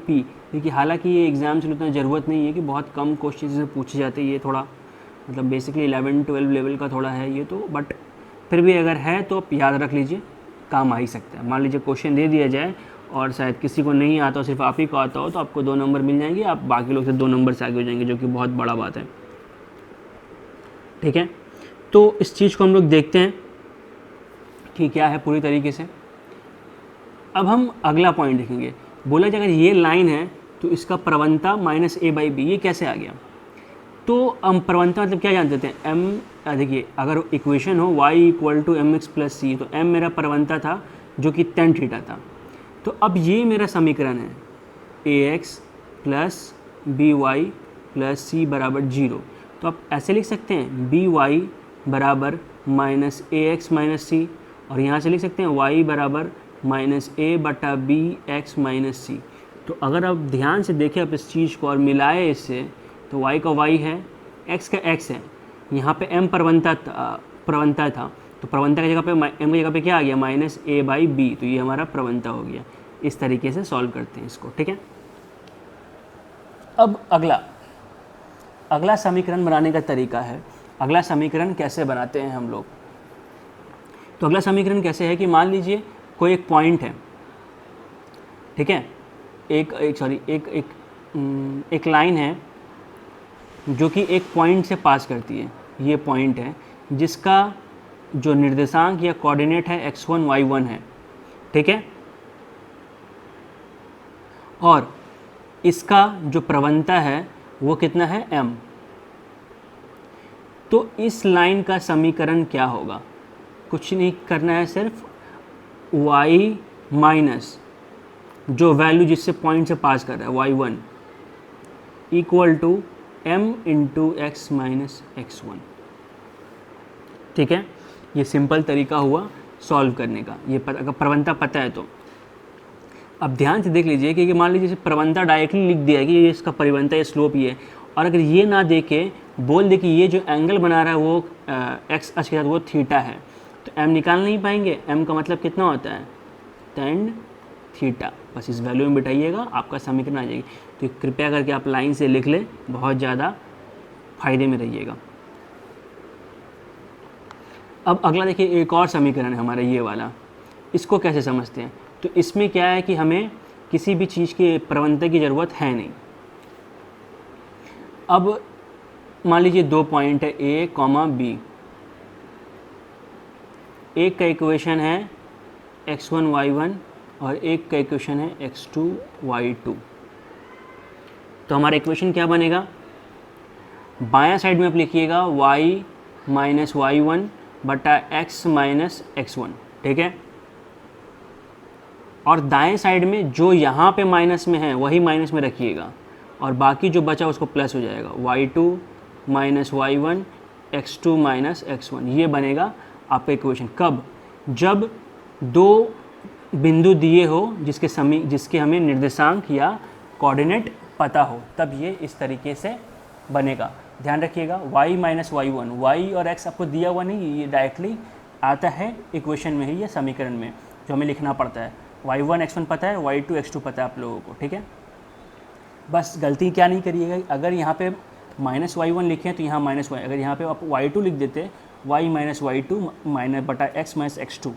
p। देखिए हालांकि ये एग्ज़ाम से उतना ज़रूरत नहीं है कि बहुत कम क्वेश्चन से पूछे जाते हैं, ये थोड़ा मतलब बेसिकली 11-12 लेवल का थोड़ा है ये तो, बट फिर भी अगर है तो आप याद रख लीजिए, काम आ ही सकता है। मान लीजिए क्वेश्चन दे दिया जाए और शायद किसी को नहीं आता हो, सिर्फ आप ही को आता हो, तो आपको 2 नंबर मिल जाएंगे, आप बाकी लोग से 2 नंबर से आगे हो जाएंगे, जो कि बहुत बड़ा बात है, ठीक है। तो इस चीज़ को हम लोग देखते हैं कि क्या है पूरी तरीके से। अब हम अगला पॉइंट देखेंगे। बोला जाए अगर ये लाइन है तो इसका प्रवणता -a/b, ये कैसे आ गया। तो हम प्रवणता मतलब क्या जानते थे, m, देखिए अगर इक्वेशन हो y = mx + c, तो m मेरा प्रवणता था जो कि tan थीटा था। तो अब ये मेरा समीकरण है ax + by + c = 0। तो आप ऐसे लिख सकते हैं by बराबर -ax - c, और यहाँ से लिख सकते हैं y बराबर -a/bx - c। तो अगर आप ध्यान से देखें आप इस चीज़ को और मिलाए इससे, तो y का y है, x का x है, यहाँ पे m प्रवणता था, तो प्रवणता की जगह पे m की जगह पे क्या आ गया, -a/b, तो ये हमारा प्रवणता हो गया। इस तरीके से सॉल्व करते हैं इसको, ठीक है। अब अगला समीकरण बनाने का तरीका है, अगला समीकरण कैसे बनाते हैं हम लोग। तो अगला समीकरण कैसे है कि मान लीजिए कोई एक पॉइंट है, ठीक है, एक लाइन है जो कि एक पॉइंट से पास करती है। ये पॉइंट है जिसका जो निर्देशांक या कोऑर्डिनेट है x1 y1 है, ठीक है, और इसका जो प्रवणता है वो कितना है, m। तो इस लाइन का समीकरण क्या होगा, कुछ नहीं करना है, सिर्फ y माइनस जो वैल्यू जिससे पॉइंट से पास कर रहा है y1 equal to m into x minus x1, ठीक है। ये सिंपल तरीका हुआ सॉल्व करने का, ये अगर प्रवणता पता है तो। अब ध्यान से देख लीजिए कि मान लीजिए प्रवणता डायरेक्टली लिख दिया है कि ये इसका परिवणता, ये स्लोप ये है, और अगर ये ना दे के बोल दे कि ये जो एंगल बना रहा है वो एक्स अक्ष के साथ वो थीटा है, तो m निकाल नहीं पाएंगे। m का मतलब कितना होता है, tan थीटा। बस इस वैल्यू में बिठाइएगा, आपका समीकरण आ जाएगी। तो कृपया करके आप लाइन से लिख लें, बहुत ज़्यादा फायदे में रहिएगा। अब अगला देखिए, एक और समीकरण है हमारा ये वाला, इसको कैसे समझते हैं। तो इसमें क्या है कि हमें किसी भी चीज़ के प्रवणता की ज़रूरत है नहीं। अब मान लीजिए दो पॉइंट है a, b, एक का इक्वेशन है x1 y1 और एक का इक्वेशन है x2 y2। तो हमारा इक्वेशन क्या बनेगा, बायां साइड में आप लिखिएगा y माइनस y1 बटा x माइनस x1, ठीक है, और दाएं साइड में जो यहाँ पे माइनस में है वही माइनस में रखिएगा, और बाकी जो बचा उसको प्लस हो जाएगा, y2 minus y1 x2 minus x1। ये बनेगा आपका इक्वेशन। कब, जब दो बिंदु दिए हो जिसके हमें निर्देशांक या कोऑर्डिनेट पता हो, तब ये इस तरीके से बनेगा। ध्यान रखिएगा, y माइनस y1, y और x आपको दिया हुआ नहीं, ये डायरेक्टली आता है इक्वेशन में ही या समीकरण में, जो हमें लिखना पड़ता है। y1 x1 पता है, y2 x2 पता है आप लोगों को, ठीक है। बस गलती क्या नहीं करिएगा, अगर यहाँ पे माइनस y1 लिखे हैं तो यहाँ माइनस y, अगर यहाँ पे आप y2 लिख देते, y माइनस y2 माइनस बटा x माइनस x2,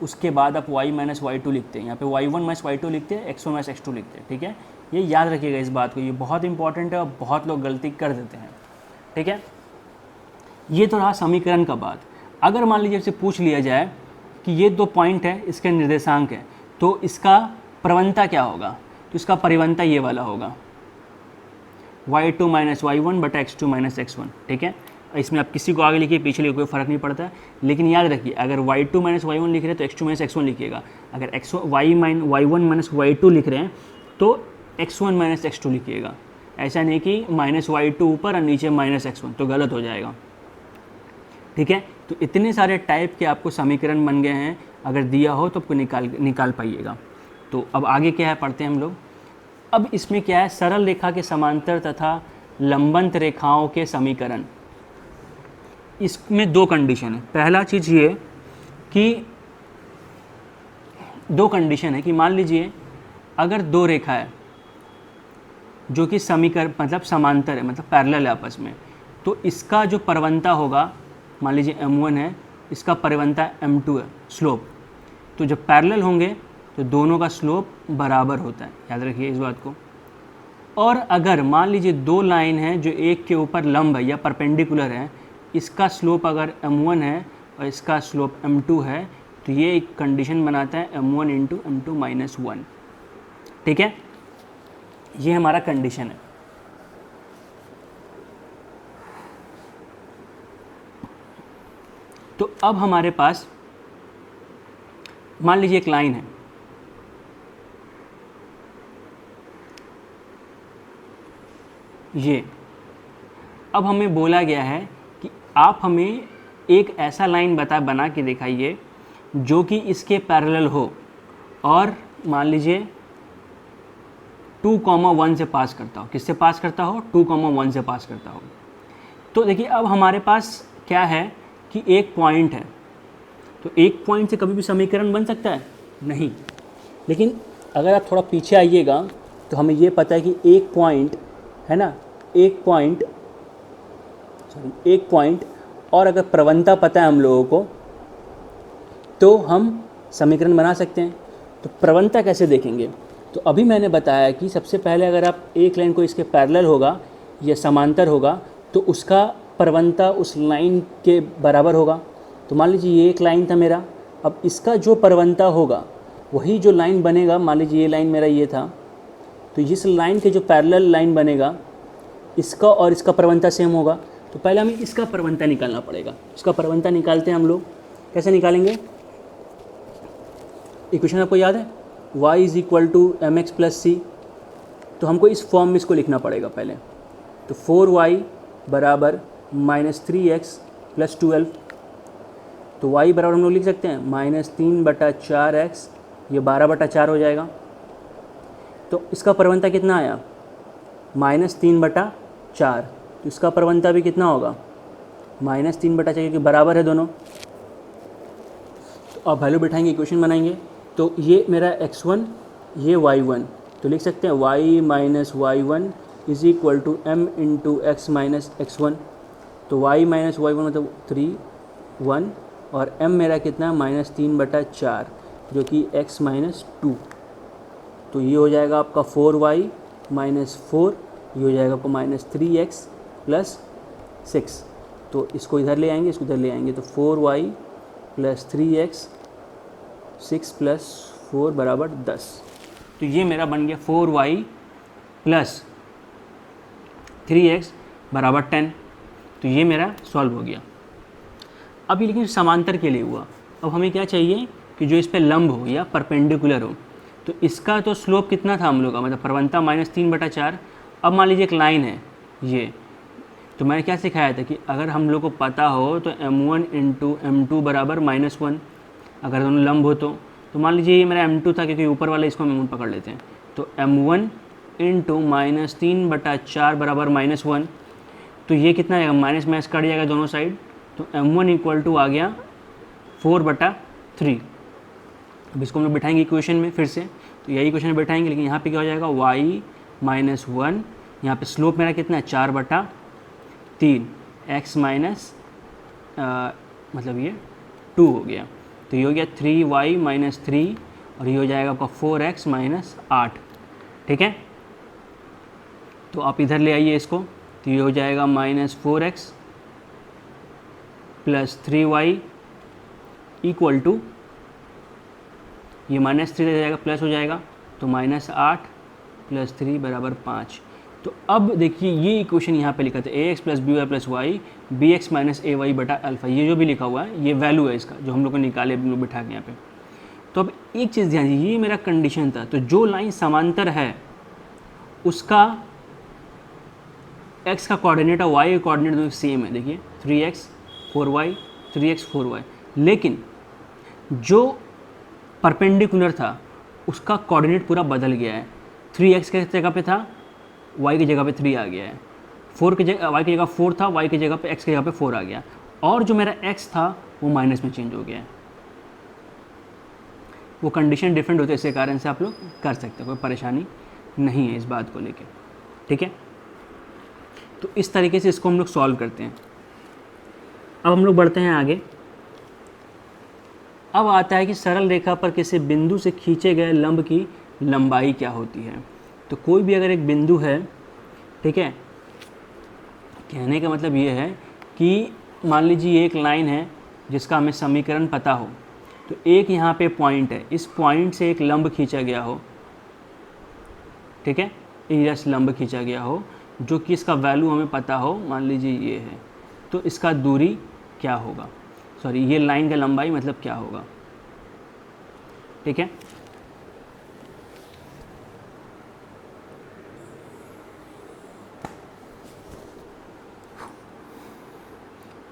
उसके बाद आप y माइनस y2 लिखते हैं, यहाँ पे y1 माइनस y2 लिखते हैं, x1 माइनस x2 लिखते हैं, ठीक है। ये याद रखिएगा इस बात को, ये बहुत इंपॉर्टेंट है और बहुत लोग गलती कर देते हैं, ठीक है। ये तो रहा समीकरण का बात। अगर मान लीजिए आपसे पूछ लिया जाए कि ये दो पॉइंट है, इसके निर्देशांक है, तो इसका प्रवणता क्या होगा, तो इसका परिवणता ये वाला होगा, y2 माइनस y1 बटा x2 माइनस x1, ठीक है। इसमें आप किसी को आगे लिखिए पीछे लिखिए, कोई फ़र्क नहीं पड़ता है, लेकिन याद रखिए अगर y2 माइनस y1 लिख रहे हैं तो x2 माइनस x1 लिखिएगा, अगर y1 माइनस y2 लिख रहे हैं तो x1 माइनस x2 लिखिएगा। ऐसा नहीं कि माइनस y2 ऊपर और नीचे माइनस x1, तो गलत हो जाएगा, ठीक है। तो इतने सारे टाइप के आपको समीकरण बन गए हैं, अगर दिया हो तो आपको निकाल पाइएगा। तो अब आगे क्या है पढ़ते हैं हम लोग। अब इसमें क्या है, सरल रेखा के समांतर तथा लंबंत रेखाओं के समीकरण। इसमें दो कंडीशन है। पहला चीज़ ये कि दो कंडीशन है कि मान लीजिए अगर दो रेखा है जो कि समीकरण मतलब समांतर है, मतलब पैरेलल है आपस में, तो इसका जो परिवणता होगा, मान लीजिए m1 है, इसका परिवणता m2 है, स्लोप। तो जब पैरेलल होंगे तो दोनों का स्लोप बराबर होता है, याद रखिए इस बात को। और अगर मान लीजिए दो लाइन है जो एक के ऊपर लंब है या परपेंडिकुलर है, इसका स्लोप अगर m1 है और इसका स्लोप m2 है, तो ये एक कंडीशन बनाता है m1 इंटू m2 माइनस 1, ठीक है। ये हमारा कंडीशन है। तो अब हमारे पास मान लीजिए एक लाइन है, ये अब हमें बोला गया है कि आप हमें एक ऐसा लाइन बना के दिखाइए जो कि इसके पैरेलल हो और मान लीजिए 2,1 से पास करता हो। किससे पास करता हो? 2,1 से पास करता हो। तो देखिए अब हमारे पास क्या है कि एक पॉइंट है, तो एक पॉइंट से कभी भी समीकरण बन सकता है नहीं। लेकिन अगर आप थोड़ा पीछे आइएगा तो हमें ये पता है कि एक पॉइंट है ना, एक पॉइंट और अगर प्रवणता पता है हम लोगों को तो हम समीकरण बना सकते हैं। तो प्रवणता कैसे देखेंगे, तो अभी मैंने बताया कि सबसे पहले अगर आप एक लाइन को इसके पैरेलल होगा या समांतर होगा तो उसका प्रवणता उस लाइन के बराबर होगा। तो मान लीजिए ये एक लाइन था मेरा, अब इसका जो प्रवणता होगा वही जो लाइन बनेगा, मान लीजिए ये लाइन मेरा ये था, तो इस लाइन के जो पैरेलल लाइन बनेगा इसका और इसका प्रवणता सेम होगा। तो पहले हमें इसका प्रवणता निकालना पड़ेगा। इसका प्रवणता निकालते हैं हम लोग, कैसे निकालेंगे, इक्वेशन आपको याद है y = mx + c, तो हमको इस फॉर्म में इसको लिखना पड़ेगा पहले। तो 4y = -3x + 12, तो y बराबर हम लोग लिख सकते हैं -3/4x, ये 12/4 हो जाएगा। तो इसका प्रवणता कितना आया -3/4, तो इसका प्रवणता भी कितना होगा -3/4, क्योंकि बराबर है दोनों। तो अब वैल्यू बैठाएंगे, इक्वेशन बनाएंगे। तो ये मेरा x1 ये y1, तो लिख सकते हैं y - y1 = m × x - x1। तो y - y1 मतलब 3 1 और m मेरा कितना है -3/4 जो कि x - 2। तो ये हो जाएगा आपका 4y - 4, ये हो जाएगा आपको -3x + 6। तो इसको इधर ले आएंगे, इसको इधर ले आएंगे, तो 4y + 3x 6 + 4 = 10। तो ये मेरा बन गया 4y + 3x = 10। तो ये मेरा सॉल्व हो गया। अभी लेकिन समांतर के लिए हुआ, अब हमें क्या चाहिए कि जो इस पे लंब हो या परपेंडिकुलर हो। तो इसका तो स्लोप कितना था हम लोग का, मतलब प्रवणता -3/4। अब मान लीजिए एक लाइन है ये, तो मैंने क्या सिखाया था कि अगर हम लोग को पता हो तो m1 × m2 = -1, अगर दोनों लंब हो तो मान लीजिए ये मेरा m2 था, क्योंकि ऊपर वाला इसको हम m1 पकड़ लेते हैं। तो m1 × -3/4 = -1, तो ये कितना आएगा, माइनस माइनस कट जाएगा दोनों साइड, तो m1 = आ गया 4/3। अब इसको हम लोग बैठाएंगे इक्वेशन में फिर से, तो यही इक्वेशन में बैठाएंगे, लेकिन यहाँ पे क्या हो जाएगा y - 1, यहाँ पे स्लोप मेरा कितना है 4/3, x माइनस मतलब ये 2 हो गया, तो ये हो गया 3y - 3 और ये हो जाएगा आपका 4x - 8। ठीक है, तो आप इधर ले आइए इसको, तो ये हो जाएगा -4x + 3y = ये -3 रह जाएगा, प्लस हो जाएगा, तो -8 + 3 = 5। तो अब देखिए ये इक्वेशन यहाँ पे लिखा था ax + by + y bx - ay/α, ये जो भी लिखा हुआ है ये वैल्यू है इसका, जो हम लोग को निकाले हम लोग बिठा के यहाँ पे। तो अब एक चीज़ ध्यान दीजिए, ये मेरा कंडीशन था, तो जो लाइन समांतर है उसका x का कोऑर्डिनेट और y का कोऑर्डिनेट दोनों सेम है। देखिए 3x 4y 3x 4y, लेकिन जो परपेंडिकुलर था उसका कोऑर्डिनेट पूरा बदल गया है। 3x के जगह पे था, y की जगह पे 3 आ गया है, 4 की जगह y की जगह 4 था, y की जगह पे x की जगह पे 4 आ गया, और जो मेरा x था वो माइनस में चेंज हो गया है। वो कंडीशन डिफरेंट होती है, इसी कारण से आप लोग कर सकते हैं, कोई परेशानी नहीं है इस बात को लेके। ठीक है, तो इस तरीके से इसको हम लोग सॉल्व करते हैं। अब हम लोग बढ़ते हैं आगे। अब आता है कि सरल रेखा पर किसी बिंदु से खींचे गए लंब की लंबाई क्या होती है। तो कोई भी अगर एक बिंदु है, ठीक है, कहने का मतलब ये है कि मान लीजिए एक लाइन है जिसका हमें समीकरण पता हो, तो एक यहाँ पे पॉइंट है, इस पॉइंट से एक लंब खींचा गया हो, ठीक है, इस लंब खींचा गया हो जो कि इसका वैल्यू हमें पता हो, मान लीजिए ये है, तो इसका दूरी क्या होगा, सॉरी ये लाइन का लंबाई मतलब क्या होगा। ठीक है,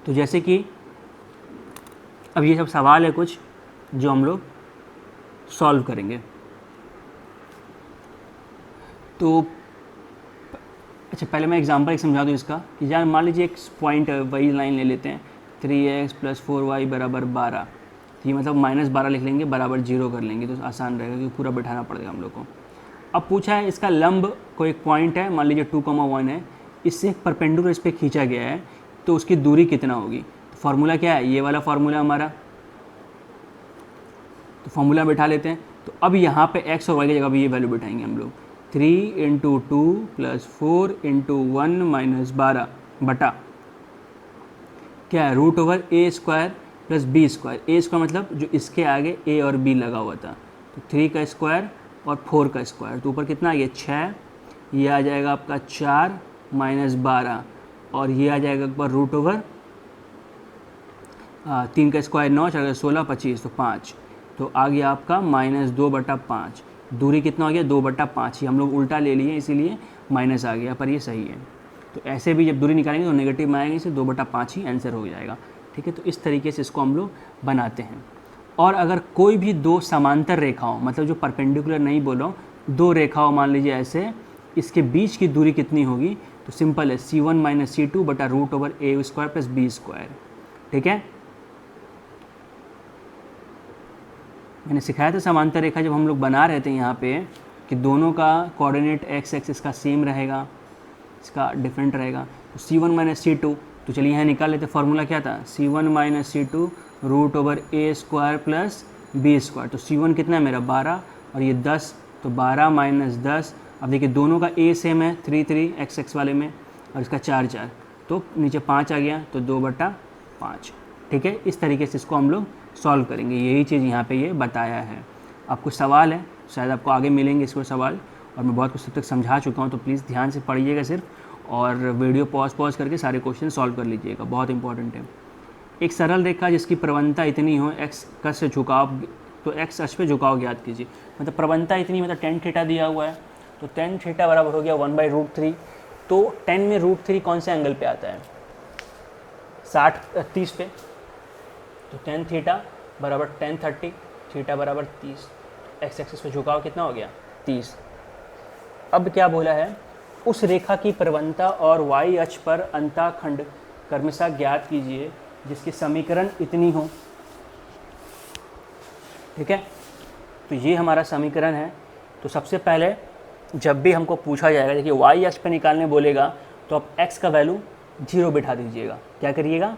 तो जैसे कि अब ये सब सवाल है कुछ जो हम लोग सॉल्व करेंगे। तो अच्छा पहले मैं एग्जांपल एक समझा दूँ इसका कि यार मान लीजिए एक पॉइंट है, वही लाइन ले लेते हैं 3x + 4y = 12, तो ये मतलब -12 लिख लेंगे बराबर 0 कर लेंगे तो आसान रहेगा क्योंकि पूरा बैठाना पड़ेगा हम लोग को। अब पूछा है इसका लंब को एक पॉइंट है मान लीजिए 2,1 है, इससे एक परपेंडिकुलर इस पर खींचा गया है तो उसकी दूरी कितना होगी। तो फार्मूला क्या है, ये वाला फार्मूला हमारा, तो फार्मूला बैठा लेते हैं। तो अब यहाँ पे x और y की जगह भी ये वैल्यू बैठाएंगे हम लोग, 3 × 2 + 4 × 1 - 12 बटा क्या है √a² + b²। a² मतलब जो इसके आगे a और b लगा हुआ था, तो 3 का स्क्वायर और 4 का स्क्वायर, तो ऊपर कितना आ गया 6, ये आ जाएगा आपका 4 - 12 और ये आ जाएगा एक बार √3 का स्क्वायर 9, 4 का 16, 25 तो 5, तो आ गया आपका -2/5। दूरी कितना हो गया 2/5 ही हम लोग उल्टा ले लिए इसीलिए माइनस आ गया, पर ये सही है। तो ऐसे भी जब दूरी निकालेंगे तो नेगेटिव में आएंगे, इसे 2/5 ही आंसर हो जाएगा। ठीक है, तो इस तरीके से इसको हम लोग बनाते हैं। और अगर कोई भी दो समांतर रेखाओं, मतलब जो परपेंडिकुलर नहीं बोलो, दो रेखाओं मान लीजिए ऐसे, इसके बीच की दूरी कितनी होगी, तो सिंपल है C1 - C2 बटा √a² + b²। ठीक है, मैंने सिखाया था समांतर रेखा जब हम लोग बना रहे थे यहाँ पे कि दोनों का कोऑर्डिनेट x एक्सिस का सेम रहेगा, इसका डिफरेंट रहेगा। तो C1 - C2, तो चलिए यहाँ निकाल लेते। फार्मूला क्या था, C1 - C2 √a² + b²। तो C1 कितना है मेरा 12 और ये 10, तो 12 - 10। अब देखिए दोनों का a सेम है 3 3 x वाले में और इसका 4 4, तो नीचे 5 आ गया, तो 2/5। ठीक है, इस तरीके से इसको हम लोग सॉल्व करेंगे। यही चीज़ यहाँ पे ये बताया है। आपको सवाल है, शायद आपको आगे मिलेंगे इसको सवाल, और मैं बहुत कुछ तब तक समझा चुका हूँ, तो प्लीज़ ध्यान से पढ़िएगा सिर्फ, और वीडियो पॉज करके सारे क्वेश्चन सॉल्व कर लीजिएगा, बहुत इंपॉर्टेंट है। एक सरल रेखा जिसकी प्रवणता इतनी हो x का से झुकाव, तो x अक्ष पे झुकाव ज्ञात कीजिए। मतलब प्रवणता इतनी, मतलब tan थीटा दिया हुआ है, तो tan थीटा बराबर हो गया 1/√3। तो 10 में √3 कौन से एंगल पे आता है, 30 पे, तो tan थीटा बराबर tan 30, थीटा बराबर 30, x एक्सिस पे झुकाव कितना हो गया 30। अब क्या बोला है, उस रेखा की प्रवणता और y अक्ष पर अंतःखंड क्रमशः ज्ञात कीजिए जिसकी समीकरण इतनी हो। ठीक है, तो ये हमारा समीकरण है। तो सबसे पहले जब भी हमको पूछा जाएगा, देखिए y अक्ष पर निकालने बोलेगा, तो आप x का वैल्यू 0 बिठा दीजिएगा। क्या करिएगा,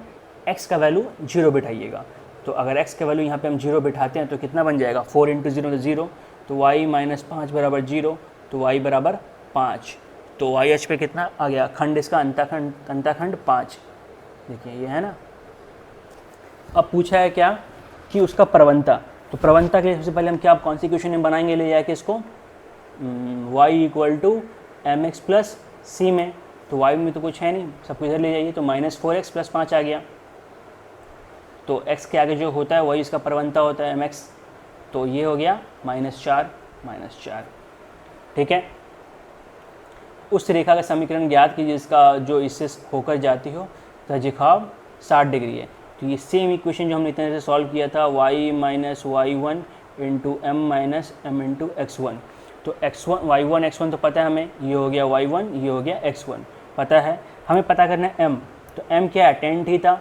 x का वैल्यू 0 बिठाइएगा। तो अगर x का वैल्यू यहाँ पे हम 0 बिठाते हैं तो कितना बन जाएगा, 4 × 0 तो 0, तो y - 5 बराबर 0, तो y बराबर 5। तो y अक्ष पे कितना आ गया, खंड इसका अंतःखंड 5, देखिए ये है ना। अब पूछा है क्या कि उसका प्रवणता, तो प्रवणता के लिए सबसे पहले हम क्या कौन सी इक्वेशन में बनाएंगे, ले जाके इसको y = mx + c में, तो y में तो कुछ है नहीं, सब कुछ इधर ले जाइए, तो -4x + 5 आ गया। तो x के आगे जो होता है वही इसका प्रवणता होता है mx, तो ये हो गया -4। ठीक है, उस रेखा का समीकरण ज्ञात कीजिए जिसका जो इससे होकर जाती हो तो झुकाव 60 डिग्री है। तो ये सेम इक्वेशन जो हमने इतने से सॉल्व किया था, y - y1 × m - m × x1। तो x1 y1 x1 तो पता है हमें, ये हो गया y1, ये हो गया x1 पता है। हमें पता करना है m, तो m क्या है, tan थीटा,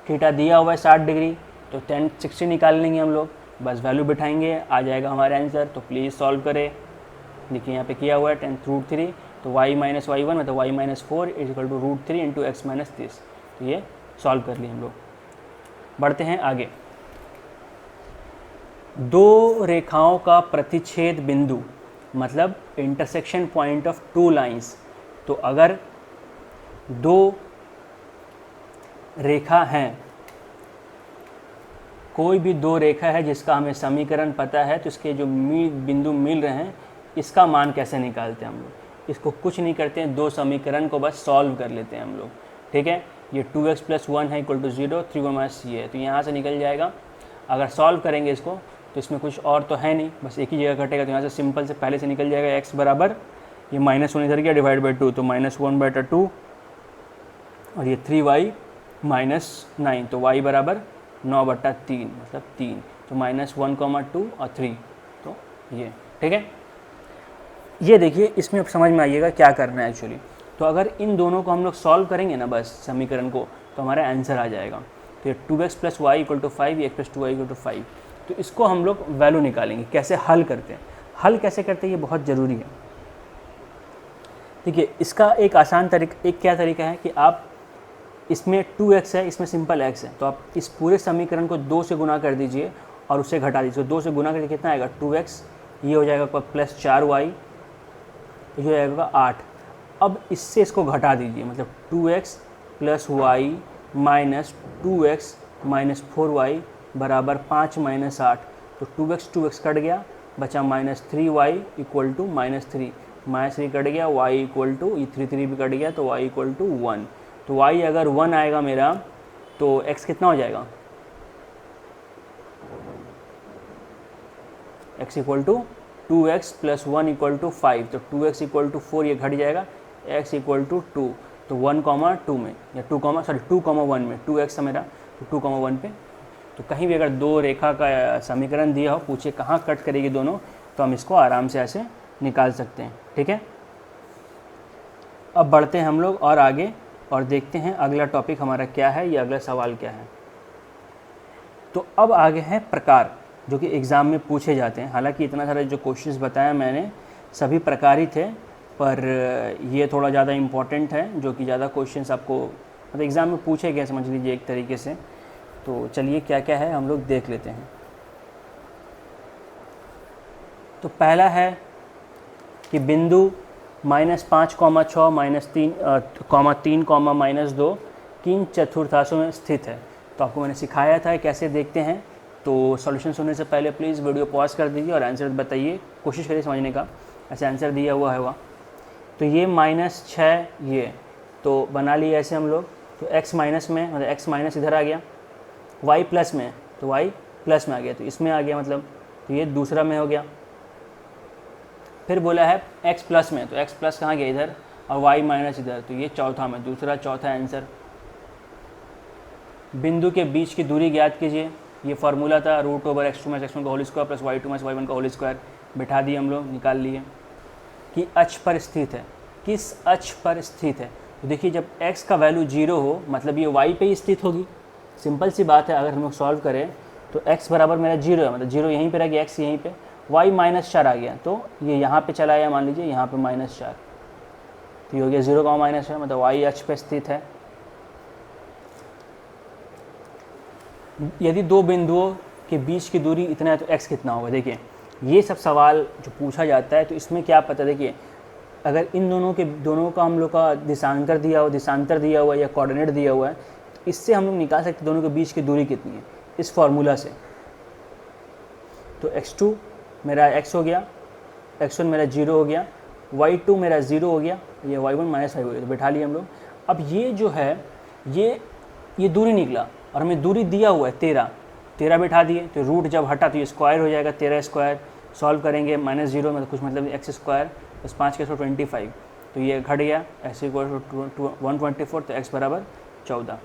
थीटा दिया हुआ है 60 डिग्री, तो tan 60 निकाल लेंगे हम लोग, बस वैल्यू बिठाएंगे, आ जाएगा हमारा आंसर। तो प्लीज़ सॉल्व करें। देखिए यहाँ पे किया हुआ है tan √3, तो y - y1 मतलब y - 4 = √3 × x - 30। तो ये सॉल्व कर लिए हम लोग। बढ़ते हैं आगे। दो रेखाओं का प्रतिच्छेद बिंदु, मतलब intersection point of two lines. तो अगर दो रेखा हैं, कोई भी दो रेखा है जिसका हमें समीकरण पता है, तो इसके जो बिंदु मिल रहे हैं, इसका मान कैसे निकालते हैं हम लोग। इसको कुछ नहीं करते हैं, दो समीकरण को बस सॉल्व कर लेते हैं हम लोग। ठीक है, ये 2x + 1 है = 0, 3 - c है, तो यहाँ से निकल जाएगा। अगर सॉल्व करेंगे इसको तो इसमें कुछ और तो है नहीं, बस एक ही जगह घटेगा, तो यहाँ से सिंपल से पहले से निकल जाएगा x बराबर, ये -1 इधर गया /2, तो -1/2, और ये 3y - 9, तो y बराबर 9/3, मतलब 3, तो -1, 2 और 3, तो ये। ठीक है, ये देखिए इसमें अब समझ में आइएगा क्या करना है एक्चुअली। तो अगर इन दोनों को हम लोग सॉल्व करेंगे ना बस समीकरण को, तो हमारा आंसर आ जाएगा। तो ये 2x + y = 5, x + 2y = 5। तो इसको हम लोग वैल्यू निकालेंगे। कैसे हल करते हैं, हल कैसे करते हैं ये बहुत ज़रूरी है। देखिए इसका एक आसान तरीका, एक क्या तरीका है कि आप इसमें 2x है, इसमें सिंपल x है, तो आप इस पूरे समीकरण को 2 से गुना कर दीजिए और उससे घटा दीजिए। 2 से गुना करके कितना आएगा 2x, ये हो जाएगा प्लस 4y, ये हो जाएगा 8। अब इससे इसको घटा दीजिए, मतलब 2x + y - 2x - 4y बराबर 5 - 8। तो 2x कट गया, बचा -3y = -3, -3 कट गया, y = ये 3 भी कट गया, तो y = 1। तो y अगर 1 आएगा मेरा, तो x कितना हो जाएगा, x = 2x + 1 = 5। तो 2x = 4, ये घट जाएगा, x = 2। तो 1,2 में या 2,1 में 2x है मेरा, तो 2,1 पे। तो कहीं भी अगर दो रेखा का समीकरण दिया हो, पूछे कहाँ कट करेगी दोनों, तो हम इसको आराम से ऐसे निकाल सकते हैं। ठीक है, अब बढ़ते हैं हम लोग और आगे और देखते हैं अगला टॉपिक हमारा क्या है, ये अगला सवाल क्या है। तो अब आगे हैं प्रकार, जो कि एग्ज़ाम में पूछे जाते हैं। हालांकि इतना सारा जो क्वेश्चंस बताया मैंने सभी प्रकार ही थे, पर ये थोड़ा ज़्यादा इम्पॉर्टेंट है, जो कि ज़्यादा क्वेश्चंस आपको मतलब एग्ज़ाम में पूछे गए, समझ लीजिए एक तरीके से। तो चलिए क्या क्या है हम लोग देख लेते हैं। तो पहला है कि बिंदु -5, 6, -3, -2 किन चतुर्थांशों में स्थित है। तो आपको मैंने सिखाया था कैसे देखते हैं। तो सॉल्यूशन सुनने से पहले प्लीज़ वीडियो पॉज कर दीजिए और आंसर बताइए, कोशिश करिए समझने का। ऐसे आंसर दिया हुआ है वह। तो ये -6, ये तो बना लिए ऐसे हम लोग। तो x माइनस में, मतलब x माइनस इधर आ गया, y प्लस में, तो y प्लस में आ गया, तो इसमें आ गया मतलब, तो ये दूसरा में हो गया। फिर बोला है x प्लस में, तो x प्लस कहाँ गया इधर, और y माइनस इधर, तो ये चौथा में, दूसरा चौथा आंसर। बिंदु के बीच की दूरी ज्ञात कीजिए, ये फार्मूला था √x2 - x1 का whole square plus y2 - y1 का होल स्क्वायर। बिठा दिए हम लोग, निकाल लिए। कि अक्ष पर स्थित है, किस अक्ष पर स्थित है। तो देखिए जब x का वैल्यू 0 हो, मतलब ये y पे ही स्थित होगी। सिंपल सी बात है, अगर हम लोग सॉल्व करें तो x बराबर मेरा 0 है, मतलब 0 यहीं पे रह गया, x यहीं पे, y -4 आ गया, तो ये यहाँ पे चला आया, मान लीजिए यहाँ पे -4, तो ये हो गया 0, -4, मतलब y अक्ष पे स्थित है। यदि दो बिंदुओं के बीच की दूरी इतना है तो x कितना होगा। देखिए ये सब सवाल जो पूछा जाता है, तो इसमें क्या पता, देखिए अगर इन दोनों का हम लोग का दिशांतर दिया हुआ या कोऑर्डिनेट दिया हुआ है, तो इससे हम लोग निकाल सकते दोनों के बीच की दूरी कितनी है, इस फार्मूला से। तो x2 मेरा x हो गया, x1 मेरा 0 हो गया, y2 मेरा 0 हो गया, ये y1 -5 हो गया, तो बैठा लिए हम लोग। अब ये जो है ये दूरी निकला और हमें दूरी दिया हुआ है 13 बैठा दिए, तो रूट जब हटा तो ये स्क्वायर हो जाएगा, 13 स्क्वायर। सॉल्व करेंगे -0 में तो कुछ मतलब x² + 5 के 25, तो ये घट गया, x = 124, तो x बराबर 14।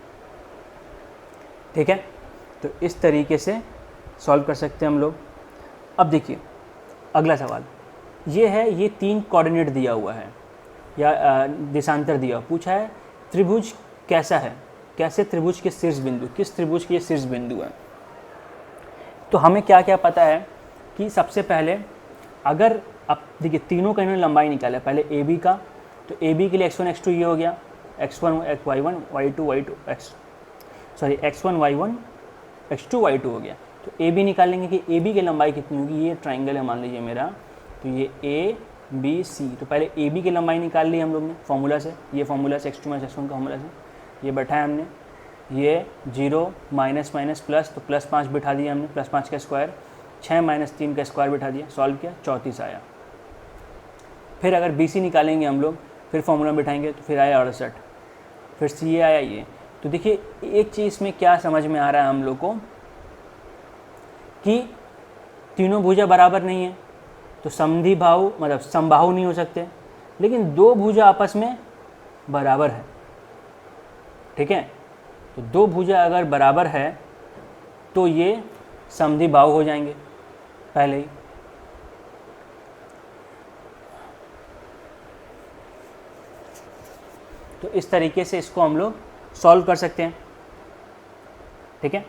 ठीक है, तो इस तरीके से सॉल्व कर सकते हैं हम लोग। अब देखिए अगला सवाल ये है, ये 3 कोऑर्डिनेट दिया हुआ है या दिशांतर दिया, पूछा है त्रिभुज कैसा है, कैसे त्रिभुज के शीर्ष बिंदु, किस त्रिभुज के शीर्ष बिंदु है। तो हमें क्या क्या पता है कि सबसे पहले अगर अब देखिए तीनों का इन्होंने लंबाई निकाला, पहले AB का, तो AB के लिए x1 x2 ये हो गया, x1 y1 x1 y1 x2 y2 हो गया। तो AB निकालेंगे कि AB की लंबाई कितनी होगी, ये ट्राइंगल है मान लीजिए मेरा, तो ये ABC, तो पहले AB की लंबाई निकाल ली हम लोग ने फार्मूला से, ये फार्मूला से x2 - x1 का फार्मूला से, ये बैठाया हमने, ये 0 माइनस प्लस, तो +5 बिठा दिया हमने, +5 का स्क्वायर, 6 - 3 का स्क्वायर बिठा दिया, सॉल्व किया, 34 आया। फिर अगर BC निकालेंगे हम लोग, फिर फार्मूला बिठाएंगे, तो फिर आया 68, फिर CA आया ये। तो देखिए एक चीज़ में क्या समझ में आ रहा है हम लोग को कि तीनों भुजा बराबर नहीं है, तो समद्विबाहु मतलब समबाहु नहीं हो सकते, लेकिन दो भुजा आपस में बराबर है। ठीक है, तो दो भुजा अगर बराबर है तो ये समद्विबाहु हो जाएंगे पहले ही। तो इस तरीके से इसको हम लोग सॉल्व कर सकते हैं, ठीक है।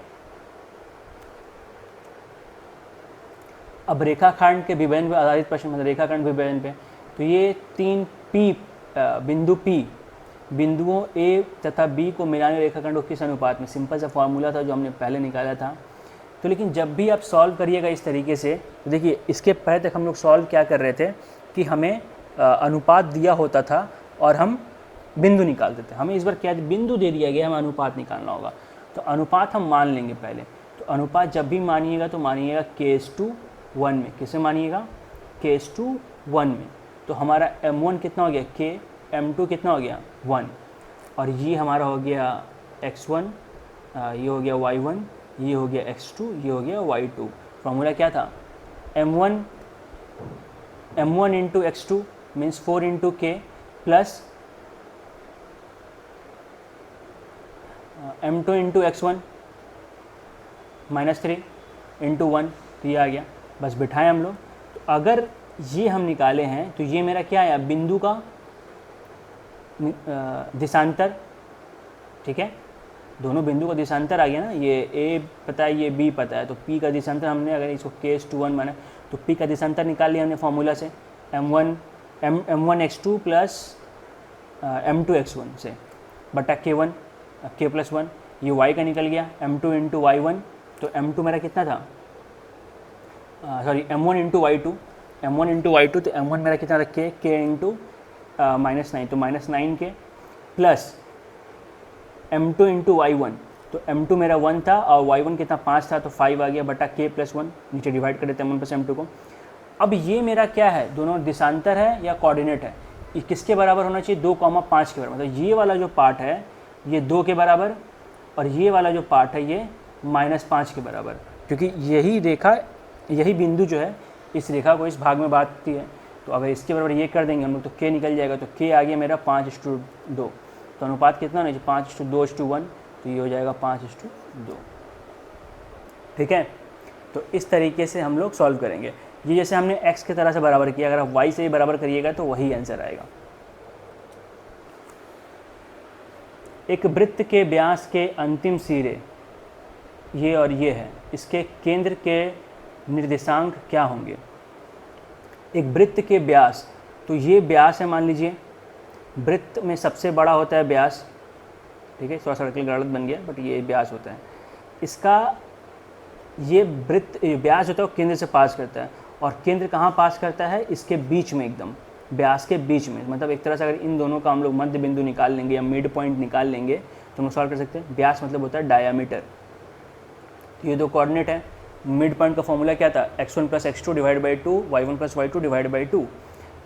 अब रेखाखंड के विभेदन पर आधारित प्रश्न, मतलब रेखाखंड विभेदन पे, तो ये 3 पी बिंदु P बिंदुओं A तथा B को मिलाने रेखाखंडों किस अनुपात में, सिंपल सा फॉर्मूला था जो हमने पहले निकाला था। तो लेकिन जब भी आप सॉल्व करिएगा इस तरीके से, तो देखिए इसके पहले तक हम लोग सॉल्व क्या कर रहे थे कि हमें अनुपात दिया होता था और हम बिंदु निकालते थे। हमें इस बार क्या बिंदु दे दिया गया, हमें अनुपात निकालना होगा। तो अनुपात हम मान लेंगे पहले। तो अनुपात जब भी मानिएगा तो मानिएगा k:1 में। किसे मानिएगा? k:1 में। तो हमारा m1 कितना हो गया k, m2 कितना हो गया 1, और ये हमारा हो गया x1, ये हो गया y1, ये हो गया x2, ये हो गया y2। फॉर्मूला क्या था? m1 into x2 means 4 into k plus m2 into x1 -3 into 1, तो ये आ गया। बस बिठाएं हम लोग। तो अगर ये हम निकाले हैं तो ये मेरा क्या आया? बिंदु का दिशांतर, ठीक है। दोनों बिंदु का दिशांतर आ गया ना, ये A पता है, ये B पता है, तो P का दिशांतर हमने अगर इसको k:1 माना तो P का दिशांतर निकाल लिया हमने फॉर्मूला से, m1 x2 plus m2 x1 से बटा k1 k+1, ये y का निकल गया m2 इंटू y1। तो m2 मेरा कितना था, सॉरी m1 इंटू y2, तो m1 मेरा कितना था k इंटू -9, तो -9 के प्लस m2 इंटू y1, तो m2 मेरा 1 था और y1 कितना 5 था, तो 5 आ गया बटा k+1, नीचे डिवाइड कर देते हैं m1 प्लस m2 को। अब ये मेरा क्या है? दोनों दिशांतर है या कोऑर्डिनेट है? ये किसके बराबर होना चाहिए? 2,5 के बराबर। मतलब ये वाला जो पार्ट है ये 2 के बराबर, और ये वाला जो पार्ट है ये -5 के बराबर, क्योंकि यही रेखा, यही बिंदु जो है इस रेखा को इस भाग में बांटती है। तो अगर इसके बराबर ये कर देंगे हम लोग तो k निकल जाएगा। तो k आ गया मेरा 5:2। तो अनुपात कितना होना चाहिए? 5:2:1, तो ये हो जाएगा 5:2। ठीक है। तो इस तरीके से हम लोग सॉल्व करेंगे। ये जैसे हमने x की तरह से बराबर किया, अगर आप y से ही बराबर करिएगा तो वही आंसर आएगा। एक वृत्त के व्यास के अंतिम सिरे ये और ये है, इसके केंद्र के निर्देशांक क्या होंगे? एक वृत्त के व्यास, तो ये व्यास है, मान लीजिए वृत्त में सबसे बड़ा होता है व्यास, ठीक है, थोड़ा सर्कल गलत बन गया बट ये व्यास होता है। इसका ये वृत्त व्यास होता है वो केंद्र से पास करता है, और केंद्र कहाँ पास करता है? इसके बीच में, एकदम व्यास के बीच में। मतलब एक तरह से अगर इन दोनों का हम लोग मध्य बिंदु निकाल लेंगे या मिड पॉइंट निकाल लेंगे तो हम सॉल्व कर सकते हैं। व्यास मतलब होता है डायामीटर। ये दो कोऑर्डिनेट है। मिड पॉइंट का फॉर्मूला क्या था? x1 plus x2 divide by 2, y1 plus y2 divide by 2।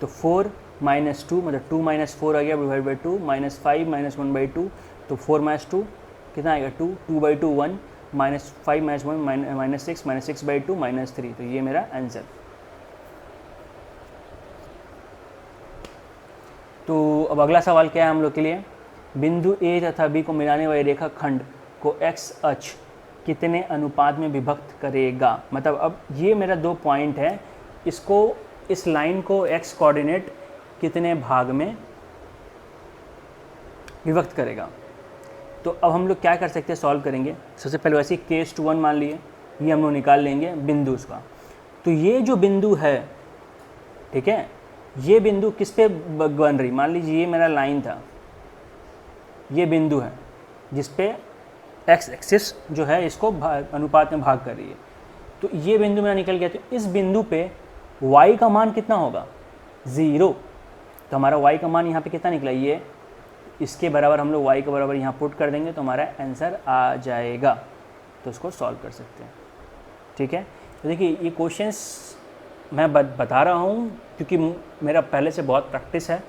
तो 4 माइनस 2 मतलब 2 माइनस 4 आ गया divide by 2, minus 5 minus 1 by 2, तो 4 माइनस 2 कितना आएगा? 2 by 2 1, minus 5 minus 1 minus 6 by 2 minus 3। तो ये मेरा आंसर। तो अब अगला सवाल क्या है हम लोग के लिए? बिंदु A तथा B को मिलाने वाले रेखाखंड को x अक्ष कितने अनुपात में विभक्त करेगा? मतलब अब ये मेरा 2 पॉइंट है, इसको, इस लाइन को x कोऑर्डिनेट कितने भाग में विभक्त करेगा? तो अब हम लोग क्या कर सकते हैं, सॉल्व करेंगे। सबसे पहले वैसे k:1 मान लिए, ये हम लोग निकाल लेंगे बिंदु उसका। तो ये जो बिंदु है, ठीक है, ये बिंदु किस पे बन रही? मान लीजिए ये मेरा लाइन था, ये बिंदु है जिस पे एक्स एक्सिस जो है इसको अनुपात में भाग कर रही है। तो ये बिंदु मेरा निकल गया। तो इस बिंदु पे y का मान कितना होगा? 0। तो हमारा y का मान यहाँ पे कितना निकला? ये, इसके बराबर हम लोग y के बराबर यहाँ पुट कर देंगे तो हमारा आंसर आ जाएगा। तो उसको सॉल्व कर सकते हैं। ठीक है। तो देखिए ये क्वेश्चंस मैं बता रहा हूँ क्योंकि मेरा पहले से बहुत प्रैक्टिस है,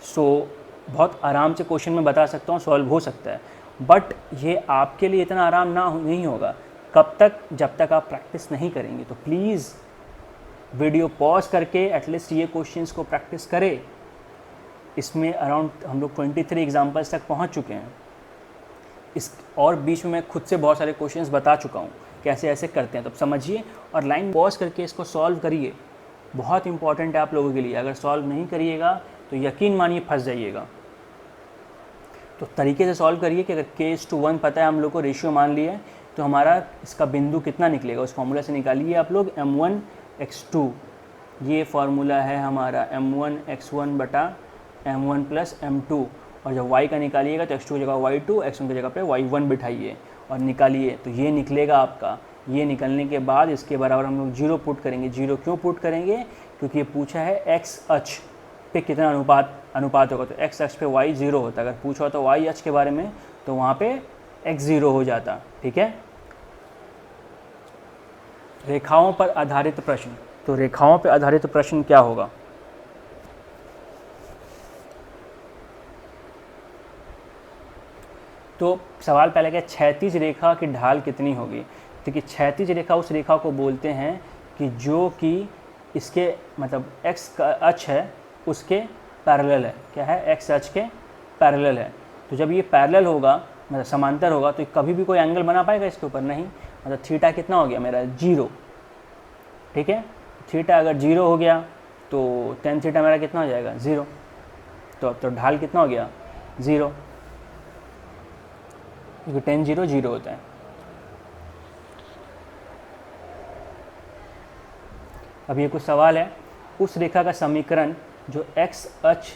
सो बहुत आराम से क्वेश्चन मैं बता सकता हूँ, सॉल्व हो सकता है। बट ये आपके लिए इतना आराम नहीं होगा। कब तक? जब तक आप प्रैक्टिस नहीं करेंगे। तो प्लीज़ वीडियो पॉज करके एटलीस्ट ये क्वेश्चंस को प्रैक्टिस करें। इसमें अराउंड हम लोग 23 एग्जाम्पल्स तक पहुँच चुके हैं। इस और बीच में मैं खुद से बहुत सारे क्वेश्चंस बता चुका हूँ कैसे ऐसे करते हैं। तो समझिए और लाइन पॉज करके इसको सॉल्व करिए। बहुत इंपॉर्टेंट है आप लोगों के लिए। अगर सॉल्व नहीं करिएगा तो यकीन मानिए फंस जाइएगा। तो तरीके से सॉल्व करिए कि अगर k/1 पता है हम लोग को, रेशियो मान लिया है, तो हमारा इसका बिंदु कितना निकलेगा उस फॉर्मूला से निकालिए आप लोग m1x2, ये फार्मूला है हमारा m1x1 बटा m1 प्लस m2, और जब y का निकालिएगा तो x2 की जगह y2, x1 की जगह पे y1 बिठाइए और निकालिए, तो ये निकलेगा आपका। ये निकलने के बाद इसके बराबर हम लोग 0 पुट करेंगे। 0 क्यों पुट करेंगे? क्योंकि ये पूछा है x अक्ष पे कितना अनुपात होगा, तो x अक्ष पे y 0 होता। अगर पूछा तो y अक्ष के बारे में तो वहाँ पे x 0 हो जाता। ठीक है। रेखाओं पर आधारित प्रश्न, तो रेखाओं पर आधारित प्रश्न क्या होगा? तो सवाल पहले क्या, क्षैतिज रेखा की ढाल कितनी होगी? देखिए क्षैतिज रेखा उस रेखा को बोलते हैं कि जो कि इसके मतलब x का अक्ष है उसके पैरेलल है। क्या है? x अक्ष के पैरेलल है। तो जब ये पैरेलल होगा मतलब समांतर होगा तो कभी भी कोई एंगल बना पाएगा इसके ऊपर? नहीं। मतलब थीटा कितना हो गया मेरा? 0। ठीक है। थीटा अगर 0 हो गया तो tan थीटा मेरा कितना हो जाएगा? 0। तो ढाल कितना हो गया? 0, क्योंकि tan 0 0 होता है। अब ये कुछ सवाल है, उस रेखा का समीकरण जो x अक्ष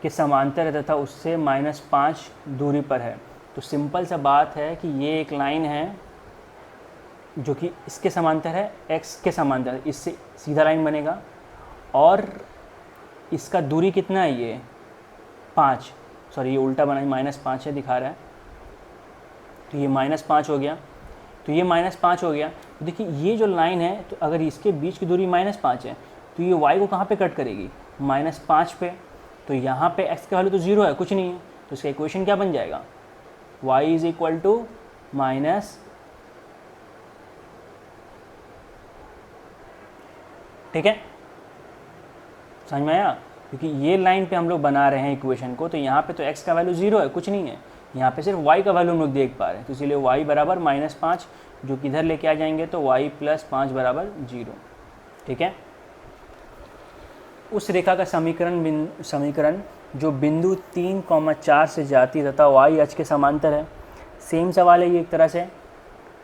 के समांतर है तथा उससे -5 दूरी पर है। तो सिंपल सा बात है कि ये एक लाइन है जो कि इसके समांतर है, x के समांतर, इससे सीधा लाइन बनेगा, और इसका दूरी कितना है? ये 5, सॉरी ये उल्टा बना, -5 है दिखा रहा है, तो ये -5 हो गया। तो ये -5 हो गया। तो देखिए ये जो लाइन है, तो अगर इसके बीच की दूरी -5 है तो ये y को कहाँ पे कट करेगी? -5 पे। तो यहाँ पे x का वैल्यू तो 0 है, कुछ नहीं है, तो इसका इक्वेशन क्या बन जाएगा? y is equal to minus, ठीक है, समझ में आया? क्योंकि ये लाइन पे हम लोग बना रहे हैं इक्वेशन को, तो यहाँ पे तो x का वैल्यू 0 है, कुछ नहीं है, यहाँ पे सिर्फ y का वैल्यू हम लोग देख पा रहे हैं। तो इसीलिए y बराबर -5, जो कि इधर लेके आ जाएंगे तो y + 5 बराबर 0। ठीक है। उस रेखा का समीकरण जो बिंदु 3,4 से जाती तथा y अक्ष के समांतर है। सेम सवाल है ये एक तरह से।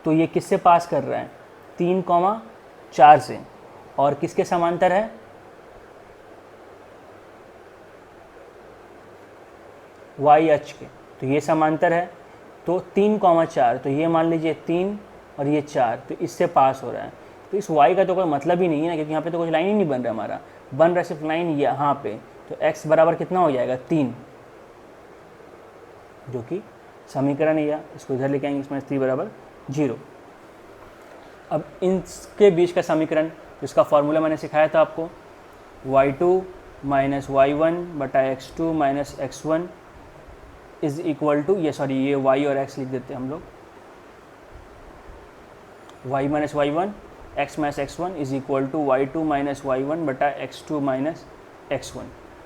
तो ये किससे पास कर रहा है? 3,4 से, और किसके समांतर है? y अक्ष के। तो ये समांतर है, तो 3,4, तो ये मान लीजिए 3 और ये 4, तो इससे पास हो रहा है। तो इस y का तो कोई मतलब ही नहीं है ना, क्योंकि यहाँ पे तो कुछ लाइन ही नहीं बन रहा हमारा, बन रहा है सिर्फ लाइन यहाँ पे। तो x बराबर कितना हो जाएगा? 3, जो कि समीकरण है, या इसको इधर लेके आएंगे, इसमें 3 बराबर 0। अब इनके बीच का समीकरण, जिसका फॉर्मूला मैंने सिखाया था आपको, y2 माइनस y1 बटा x2 minus x1 is equal to, ये सॉरी ये y और x लिख देते हैं हम लोग, y minus y1 x minus x1 is equal to y2 minus y1 बटा x2 माइनस x1।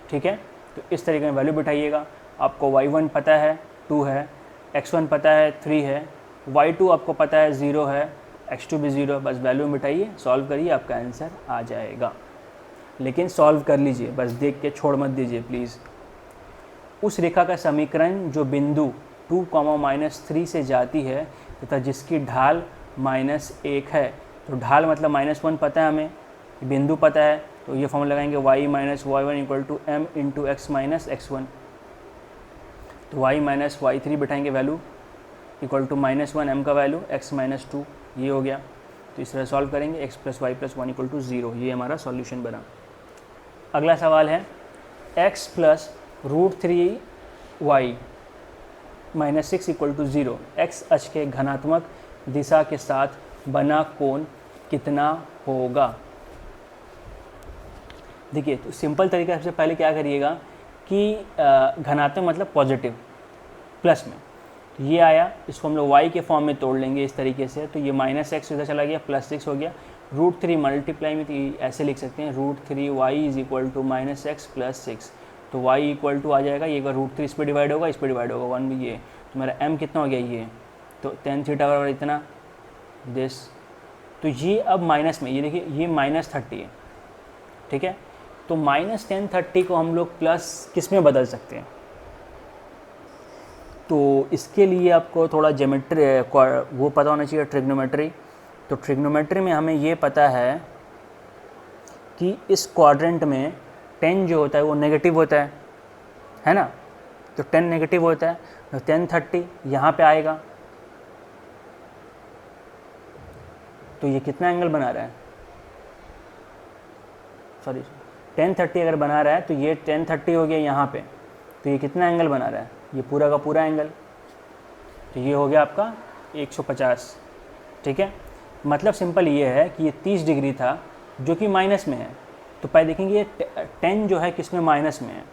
ठीक है। तो इस तरीके में वैल्यू बिठाइएगा। आपको y1 पता है 2 है, x1 पता है 3 है, y2 आपको पता है 0 है, x2 भी 0 है। बस वैल्यू बिठाइए, सॉल्व करिए, आपका आंसर आ जाएगा। लेकिन सॉल्व कर लीजिए, बस देख के छोड़ मत दीजिए प्लीज़। उस रेखा का समीकरण जो बिंदु 2,-3 से जाती है तथा जिसकी ढाल -1 है। तो ढाल मतलब -1 पता है हमें, बिंदु पता है, तो ये फॉर्मूला लगाएंगे y minus y1 equal to m into x minus x1। तो y माइनस y3 बिठाएंगे वैल्यू इक्वल टू -1 m का वैल्यू x माइनस 2, ये हो गया। तो इस तरह सॉल्व करेंगे, x plus y plus 1 equal to 0, ये हमारा सॉल्यूशन बना। अगला सवाल है x plus √3y minus 6 equal to 0, x अक्ष के घनात्मक दिशा के साथ बना कोण कितना होगा? देखिए, तो सिंपल तरीका सबसे पहले क्या करिएगा कि घनात्मक मतलब पॉजिटिव, प्लस में, तो ये आया, इसको हम लोग y के फॉर्म में तोड़ लेंगे इस तरीके से। तो ये -x इधर चला गया, +6 हो गया, √3 मल्टीप्लाई में, तो ऐसे लिख सकते हैं √3y is equal to -x plus 6। तो y इक्वल टू आ जाएगा, ये √3 इस पर डिवाइड होगा, इस पर डिवाइड होगा, 1 भी ये, तो मेरा m कितना हो गया ये, तो tan थीटा बराबर इतना दिस। तो ये अब माइनस में, ये देखिए ये -30 है, ठीक है। तो -tan30 को हम लोग प्लस किस में बदल सकते हैं? तो इसके लिए आपको थोड़ा ज्योमेट्री वो पता होना चाहिए, ट्रिग्नोमेट्री। तो ट्रिग्नोमेट्री में हमें ये पता है कि इस क्वाड्रेंट में 10 जो होता है वो नेगेटिव होता है ना। तो 10 नेगेटिव होता है, तो 10 30 यहाँ पे आएगा। तो ये कितना एंगल बना रहा है, सॉरी 10 30 अगर बना रहा है तो ये 10 30 हो गया यहाँ पे। तो ये कितना एंगल बना रहा है, ये पूरा का पूरा एंगल। तो ये हो गया आपका 150, ठीक है। मतलब सिंपल ये है कि ये 30 डिग्री था जो कि माइनस में है। तो पहले देखेंगे ये 10 जो है किस में माइनस में है,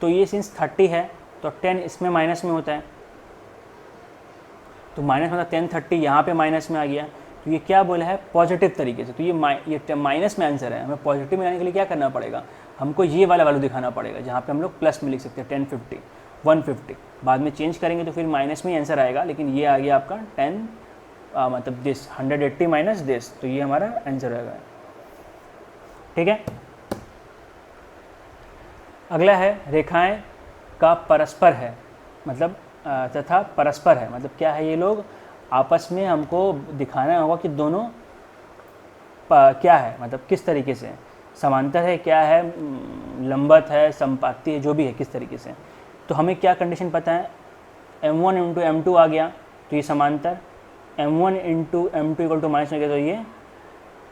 तो ये सिंस 30 है तो 10 इसमें माइनस में होता है। तो माइनस मतलब 10 30 यहाँ पे माइनस में आ गया। तो ये क्या बोला है, पॉजिटिव तरीके से। तो ये माइनस में आंसर है। हमें पॉजिटिव में लाने के लिए क्या करना पड़ेगा, हमको ये वाला वैल्यू दिखाना पड़ेगा जहाँ पे हम लोग प्लस में लिख सकते हैं 10 50 150। बाद में चेंज करेंगे तो फिर माइनस में ही आंसर आएगा, लेकिन ये आ गया आपका 10 मतलब दिस 180 माइनस दिस। तो ये हमारा आंसर आएगा, ठीक है। अगला है रेखाएं का परस्पर है, मतलब तथा परस्पर है, मतलब क्या है, ये लोग आपस में हमको दिखाना होगा कि दोनों क्या है, मतलब किस तरीके से समांतर है, क्या है, लंबवत है, संपाती है, जो भी है किस तरीके से। तो हमें क्या कंडीशन पता है, m1 इंटू m2 आ गया तो ये समांतर, m1 into m2 equal to minus में गया तो ये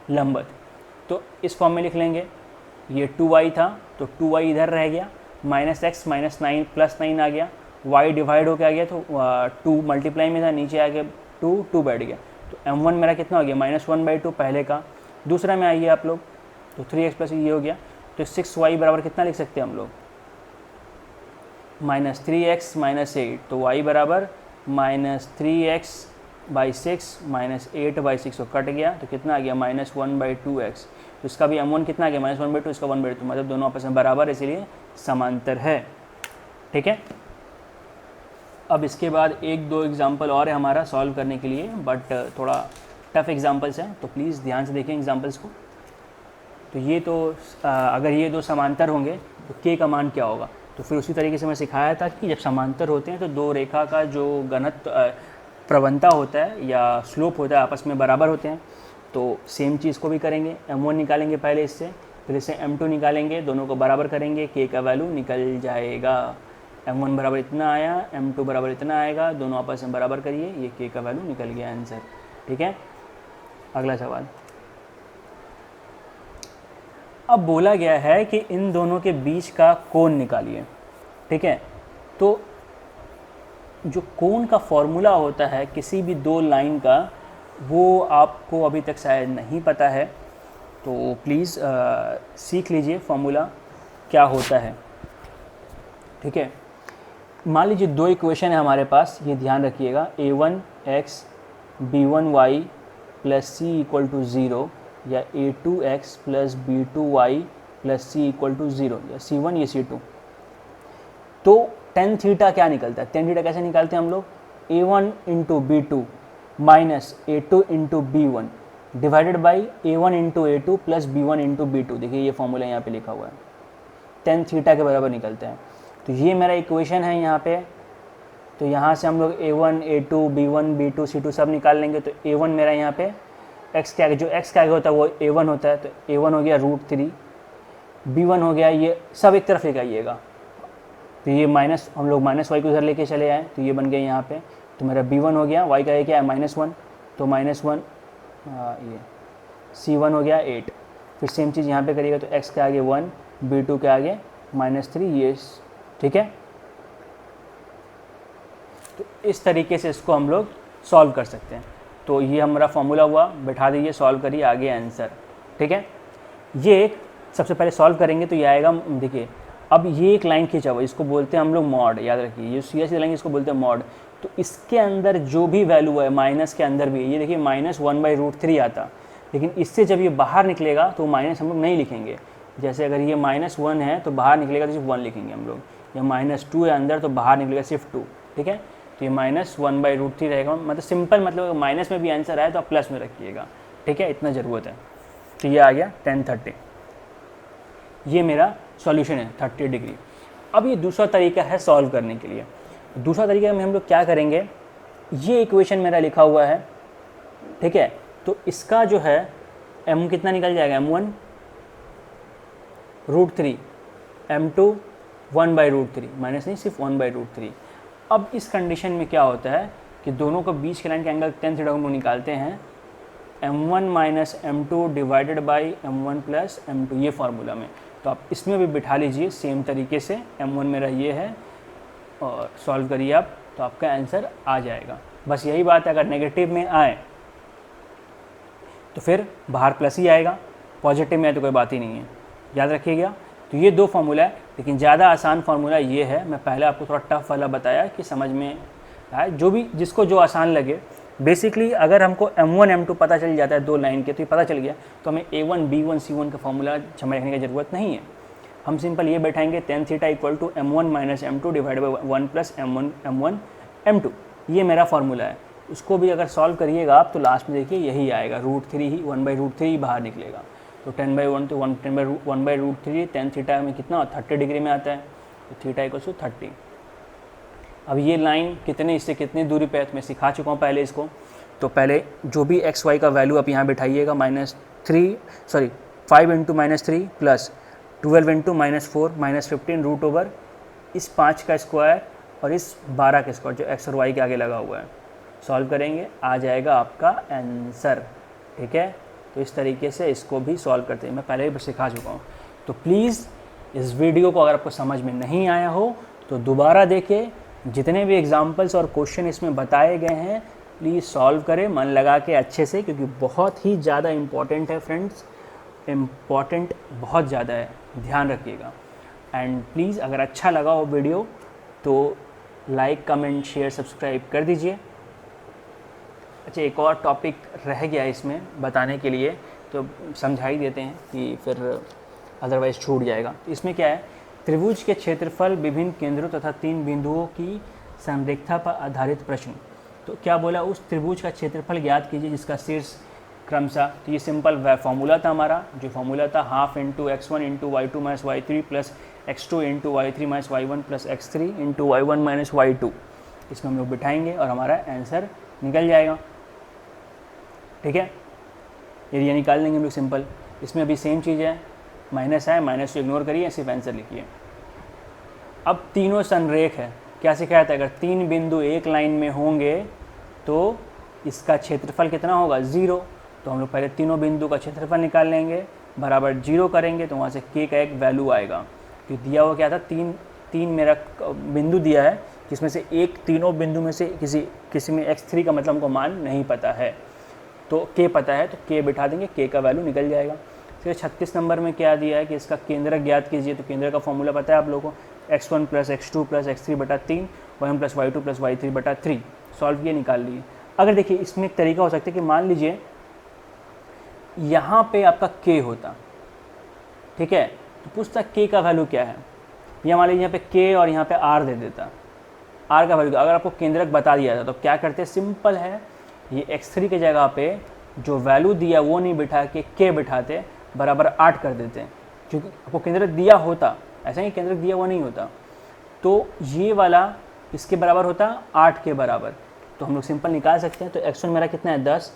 लंबवत। तो इस फॉर्म में लिख लेंगे, ये 2y था तो 2y इधर रह गया, माइनस एक्स माइनस 9 प्लस 9 आ गया, y डिवाइड होकर आ गया तो 2 मल्टीप्लाई में था, नीचे आ गया 2 बैठ गया। तो m1 मेरा कितना हो गया, -1/2 पहले का। दूसरा में आइए आप लोग, तो 3x प्लस ये हो गया। तो 6y बराबर कितना लिख सकते हैं हम लोग, -3x -8। तो y बराबर -3x/6 -8/6 तो कट गया, तो कितना आ गया -1/2x। तो इसका भी m1 कितना आ गया -1/2, इसका 1/2, मतलब दोनों आपस में बराबर, इसीलिए समांतर है, ठीक है। अब इसके बाद 1-2 एग्जाम्पल और है हमारा सॉल्व करने के लिए, बट थोड़ा टफ एग्जाम्पल्स हैं, तो प्लीज़ ध्यान से देखें एग्जाम्पल्स को। तो ये तो अगर ये दो समांतर होंगे तो k का मान क्या होगा। तो फिर उसी तरीके से मैं सिखाया था कि जब समांतर होते हैं तो दो रेखा का जो घनत्व प्रवणता होता है या स्लोप होता है आपस में बराबर होते हैं। तो सेम चीज़ को भी करेंगे, m1 निकालेंगे पहले इससे, फिर इससे m2 निकालेंगे, दोनों को बराबर करेंगे, k का वैल्यू निकल जाएगा। m1 बराबर इतना आया, m2 बराबर इतना आएगा, दोनों आपस में बराबर करिए, ये k का वैल्यू निकल गया आंसर, ठीक है। अगला सवाल, अब बोला गया है कि इन दोनों के बीच का कोण निकालिए, ठीक है। तो जो कोण का फॉर्मूला होता है किसी भी दो लाइन का, वो आपको अभी तक शायद नहीं पता है, तो प्लीज़ सीख लीजिए फॉर्मूला क्या होता है, ठीक है। मान लीजिए दो इक्वेशन है हमारे पास, ये ध्यान रखिएगा, a1x b1y plus c equal to 0 या a2x plus b2y plus c equal to 0 या c1 या c2। तो tan थीटा क्या निकलता है, tan थीटा कैसे निकालते हैं हम लोग, a1 into b2 minus a2 into b1 divided by a1 into a2 plus b1 into b2। देखिए ये फॉर्मूला यहाँ पे लिखा हुआ है, tan थीटा के बराबर निकलता है। तो ये मेरा इक्वेशन है यहाँ पे। तो यहाँ से हम लोग a1 a2 b1 b2 c2 सब निकाल लेंगे। तो a1 मेरा यहाँ पे x के आगे, जो x के आगे होता है वो a1 होता है, तो a1 हो गया √3, b1 हो गया, ये सब एक तरफ लेके आइएगा। तो ये माइनस, हम लोग माइनस वाई को उधर लेके चले आए, तो ये बन गया यहाँ पे। तो मेरा b1 हो गया, y का क्या है -1, तो -1, ये c1 हो गया 8। फिर सेम चीज़ यहाँ पे करिएगा, तो x के आगे 1, b2 के आगे -3, ये, ठीक है। तो इस तरीके से इसको हम लोग सॉल्व कर सकते हैं। तो ये हमारा फॉर्मूला हुआ, बैठा दीजिए, सॉल्व करिए, आगे आंसर, ठीक है। ये एक सबसे पहले सॉल्व करेंगे तो ये आएगा, देखिए अब ये एक लाइन खींचा हुआ, इसको बोलते हैं हम लोग मॉड, याद रखिए, ये सीधा लाइन इसको बोलते हैं मॉड। तो इसके अंदर जो भी वैल्यू है, माइनस के अंदर भी, ये देखिए -1/√3 आता, लेकिन इससे जब ये बाहर निकलेगा तो माइनस हम लोग नहीं लिखेंगे। जैसे अगर ये -1 है तो बाहर निकलेगा तो सिर्फ 1 लिखेंगे हम लोग, या -2 है अंदर तो बाहर निकलेगा सिर्फ 2, ठीक है। तो ये -1/√3 रहेगा, मतलब सिंपल, मतलब माइनस में भी आंसर आए तो आप प्लस में रखिएगा, ठीक है, इतना ज़रूरत है। तो ये आ गया tan 30, ये मेरा सॉल्यूशन है 30 डिग्री। अब ये दूसरा तरीका है सॉल्व करने के लिए। दूसरा तरीका में हम लोग क्या करेंगे, ये इक्वेशन मेरा लिखा हुआ है, ठीक है, तो इसका जो है m कितना निकल जाएगा, m1 √3, m2 1/√3, माइनस नहीं सिर्फ 1/√3। अब इस कंडीशन में क्या होता है कि दोनों को बीच के लाइन के एंगल tan थीटा को निकालते हैं, m1 minus m2 divided by m1 plus m2, ये फार्मूला में। तो आप इसमें भी बिठा लीजिए सेम तरीके से, m1 मेरा ये है और सॉल्व करिए आप, तो आपका आंसर आ जाएगा। बस यही बात है, अगर नेगेटिव में आए तो फिर बाहर प्लस ही आएगा, पॉजिटिव में आए तो कोई बात ही नहीं है, याद रखिएगा। तो ये दो फार्मूला है, लेकिन ज़्यादा आसान फार्मूला ये है, मैं पहले आपको थोड़ा टफ वाला बताया कि समझ में आए, जो भी जिसको जो आसान लगे। बेसिकली अगर हमको m1 m2 पता चल जाता है दो लाइन के, तो ये पता चल गया, तो हमें a1 b1 c1 का फार्मूला जमा रखने की ज़रूरत नहीं है। हम सिंपल ये बैठाएंगे tan theta equal to m1 minus m2 divide by 1 plus m1 m2, ये मेरा फार्मूला है। उसको भी अगर सॉल्व करिएगा आप तो लास्ट में देखिए यही आएगा, √3 ही 1/√3 ही बाहर निकलेगा। तो 10/1 तो 1/√3 tan थीटा में कितना 30 डिग्री में आता है, तो थीटा इक्वल्स टू 30। अब ये लाइन कितने इससे कितनी दूरी पे है, तो मैं सिखा चुका हूँ पहले इसको। तो पहले जो भी एक्स वाई का वैल्यू आप यहाँ बिठाइएगा, 5 into -3 plus 12 into -4 -15 root over इस 5 का स्क्वायर और इस 12 का स्क्वायर जो एक्स और वाई के आगे लगा हुआ है, सॉल्व करेंगे, आ जाएगा आपका आंसर, ठीक है। तो इस तरीके से इसको भी सॉल्व करते हैं, मैं पहले ही सिखा चुका हूँ। तो प्लीज़ इस वीडियो को अगर आपको समझ में नहीं आया हो तो दोबारा देखें, जितने भी एग्जाम्पल्स और क्वेश्चन इसमें बताए गए हैं प्लीज़ सॉल्व करें मन लगा के अच्छे से, क्योंकि बहुत ही ज़्यादा इम्पॉर्टेंट है फ्रेंड्स, इम्पॉर्टेंट बहुत ज़्यादा है, ध्यान रखिएगा। एंड प्लीज़ अगर अच्छा लगा हो वीडियो तो लाइक कमेंट शेयर सब्सक्राइब कर दीजिए। अच्छा, एक और टॉपिक रह गया इसमें बताने के लिए, तो समझा ही देते हैं कि फिर अदरवाइज़ छूट जाएगा। तो इसमें क्या है, त्रिभुज के क्षेत्रफल विभिन्न केंद्रों तथा 3 बिंदुओं की संरेखता पर आधारित प्रश्न। तो क्या बोला, उस त्रिभुज का क्षेत्रफल ज्ञात कीजिए जिसका शीर्ष क्रमशः, तो ये सिंपल फार्मूला था हमारा, जो फार्मूला था half into x1 into y2 minus y3 plus x2 into y3 minus y1 plus x3 into y1 minus y2। इसमें हम लोग बिठाएंगे और हमारा आंसर निकल जाएगा, ठीक है। एरिया निकाल लेंगे हम लोग सिंपल। इसमें अभी सेम चीज़ है, माइनस है, माइनस को इग्नोर करिए, सिर्फ आंसर लिखिए। अब तीनों संरेख है, क्या सिखाया था, अगर 3 बिंदु एक लाइन में होंगे तो इसका क्षेत्रफल कितना होगा, 0। तो हम लोग पहले तीनों बिंदु का क्षेत्रफल निकाल लेंगे, बराबर 0 करेंगे तो वहाँ से k का एक वैल्यू आएगा। तो दिया हुआ क्या था, तीन मेरा बिंदु दिया है, जिसमें से एक तीनों बिंदु में से किसी में x3 का मतलब हमको मान नहीं पता है, तो k पता है, तो k बिठा देंगे, k का वैल्यू निकल जाएगा। फिर 36 नंबर में क्या दिया है कि इसका केंद्रक ज्ञात कीजिए, तो केंद्र का फॉर्मूला पता है आप लोगों को, x1 plus x2 plus x3 बटा 3, y1 plus y2 plus y3 बटा 3, सॉल्व किए, निकाल लिए। अगर देखिए इसमें एक तरीका हो सकता है कि मान लीजिए यहाँ पे आपका k होता, ठीक है, तो पूछता k का वैल्यू क्या है, या मान लीजिए यहाँ पे k और यहाँ पे r दे देता, r का वैल्यू अगर आपको केंद्रक बता दिया था तो क्या करते, सिंपल है, ये x3 की जगह पे जो वैल्यू दिया वो नहीं बिठा के k बिठाते, बराबर 8 कर देते हैं, क्योंकि आपको केंद्रक दिया होता, ऐसा ही केंद्रक दिया हुआ नहीं होता, तो ये वाला इसके बराबर होता 8 के बराबर, तो हम लोग सिंपल निकाल सकते हैं। तो x1 मेरा कितना है, 10,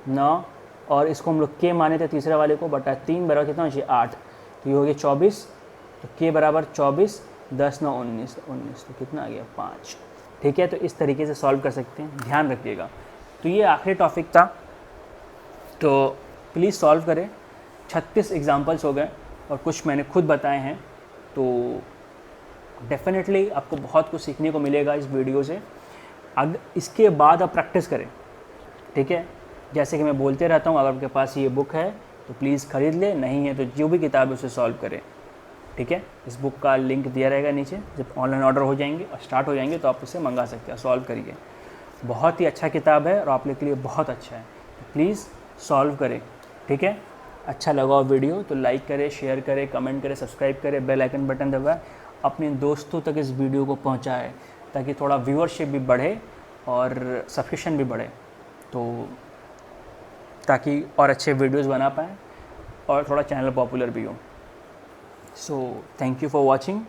9, और इसको हम लोग k माने थे तीसरे वाले को, बटा 3 बराबर कितना होना चाहिए, 8, तो ये हो गया 24, तो k बराबर 24, 10 9 19, तो कितना आ गया, 5, ठीक है। तो इस तरीके से सॉल्व कर सकते हैं, ध्यान रखिएगा। तो ये आखिरी टॉपिक था, तो प्लीज़ सॉल्व करें। 36 एग्जाम्पल्स हो गए और कुछ मैंने खुद बताए हैं, तो डेफिनेटली आपको बहुत कुछ सीखने को मिलेगा इस वीडियो से। अब इसके बाद आप प्रैक्टिस करें, ठीक है। जैसे कि मैं बोलते रहता हूँ, अगर आपके पास ये बुक है तो प्लीज़ ख़रीद ले, नहीं है तो जो भी किताब है उसे सॉल्व करें, ठीक है। इस बुक का लिंक दिया रहेगा नीचे, जब ऑनलाइन ऑर्डर हो जाएंगे और स्टार्ट हो जाएंगे तो आप उसे मंगा सकते हैं, सॉल्व करिए। बहुत ही अच्छा किताब है और आप लोग के लिए बहुत अच्छा है, प्लीज़ सॉल्व करें, ठीक है। अच्छा लगा हो वीडियो तो लाइक करें, शेयर करें, कमेंट करें, सब्सक्राइब करें, बेल आइकन बटन दबाएं, अपने दोस्तों तक इस वीडियो को पहुंचाएं ताकि थोड़ा व्यूअरशिप भी बढ़े और सब्सक्रिप्शन भी बढ़े, तो ताकि और अच्छे वीडियोस बना पाएँ और थोड़ा चैनल पॉपुलर भी हो। So thank you for watching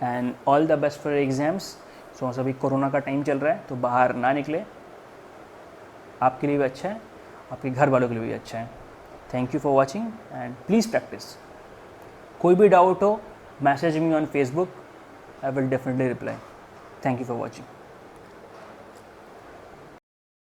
and all the best for exams. So अभी कोरोना का टाइम चल रहा है तो बाहर ना निकले, आपके लिए भी अच्छा है, आपके घर वालों के लिए भी अच्छा है। Thank you for watching and please practice. कोई भी डाउट हो message me on Facebook, I will definitely reply. Thank you for watching.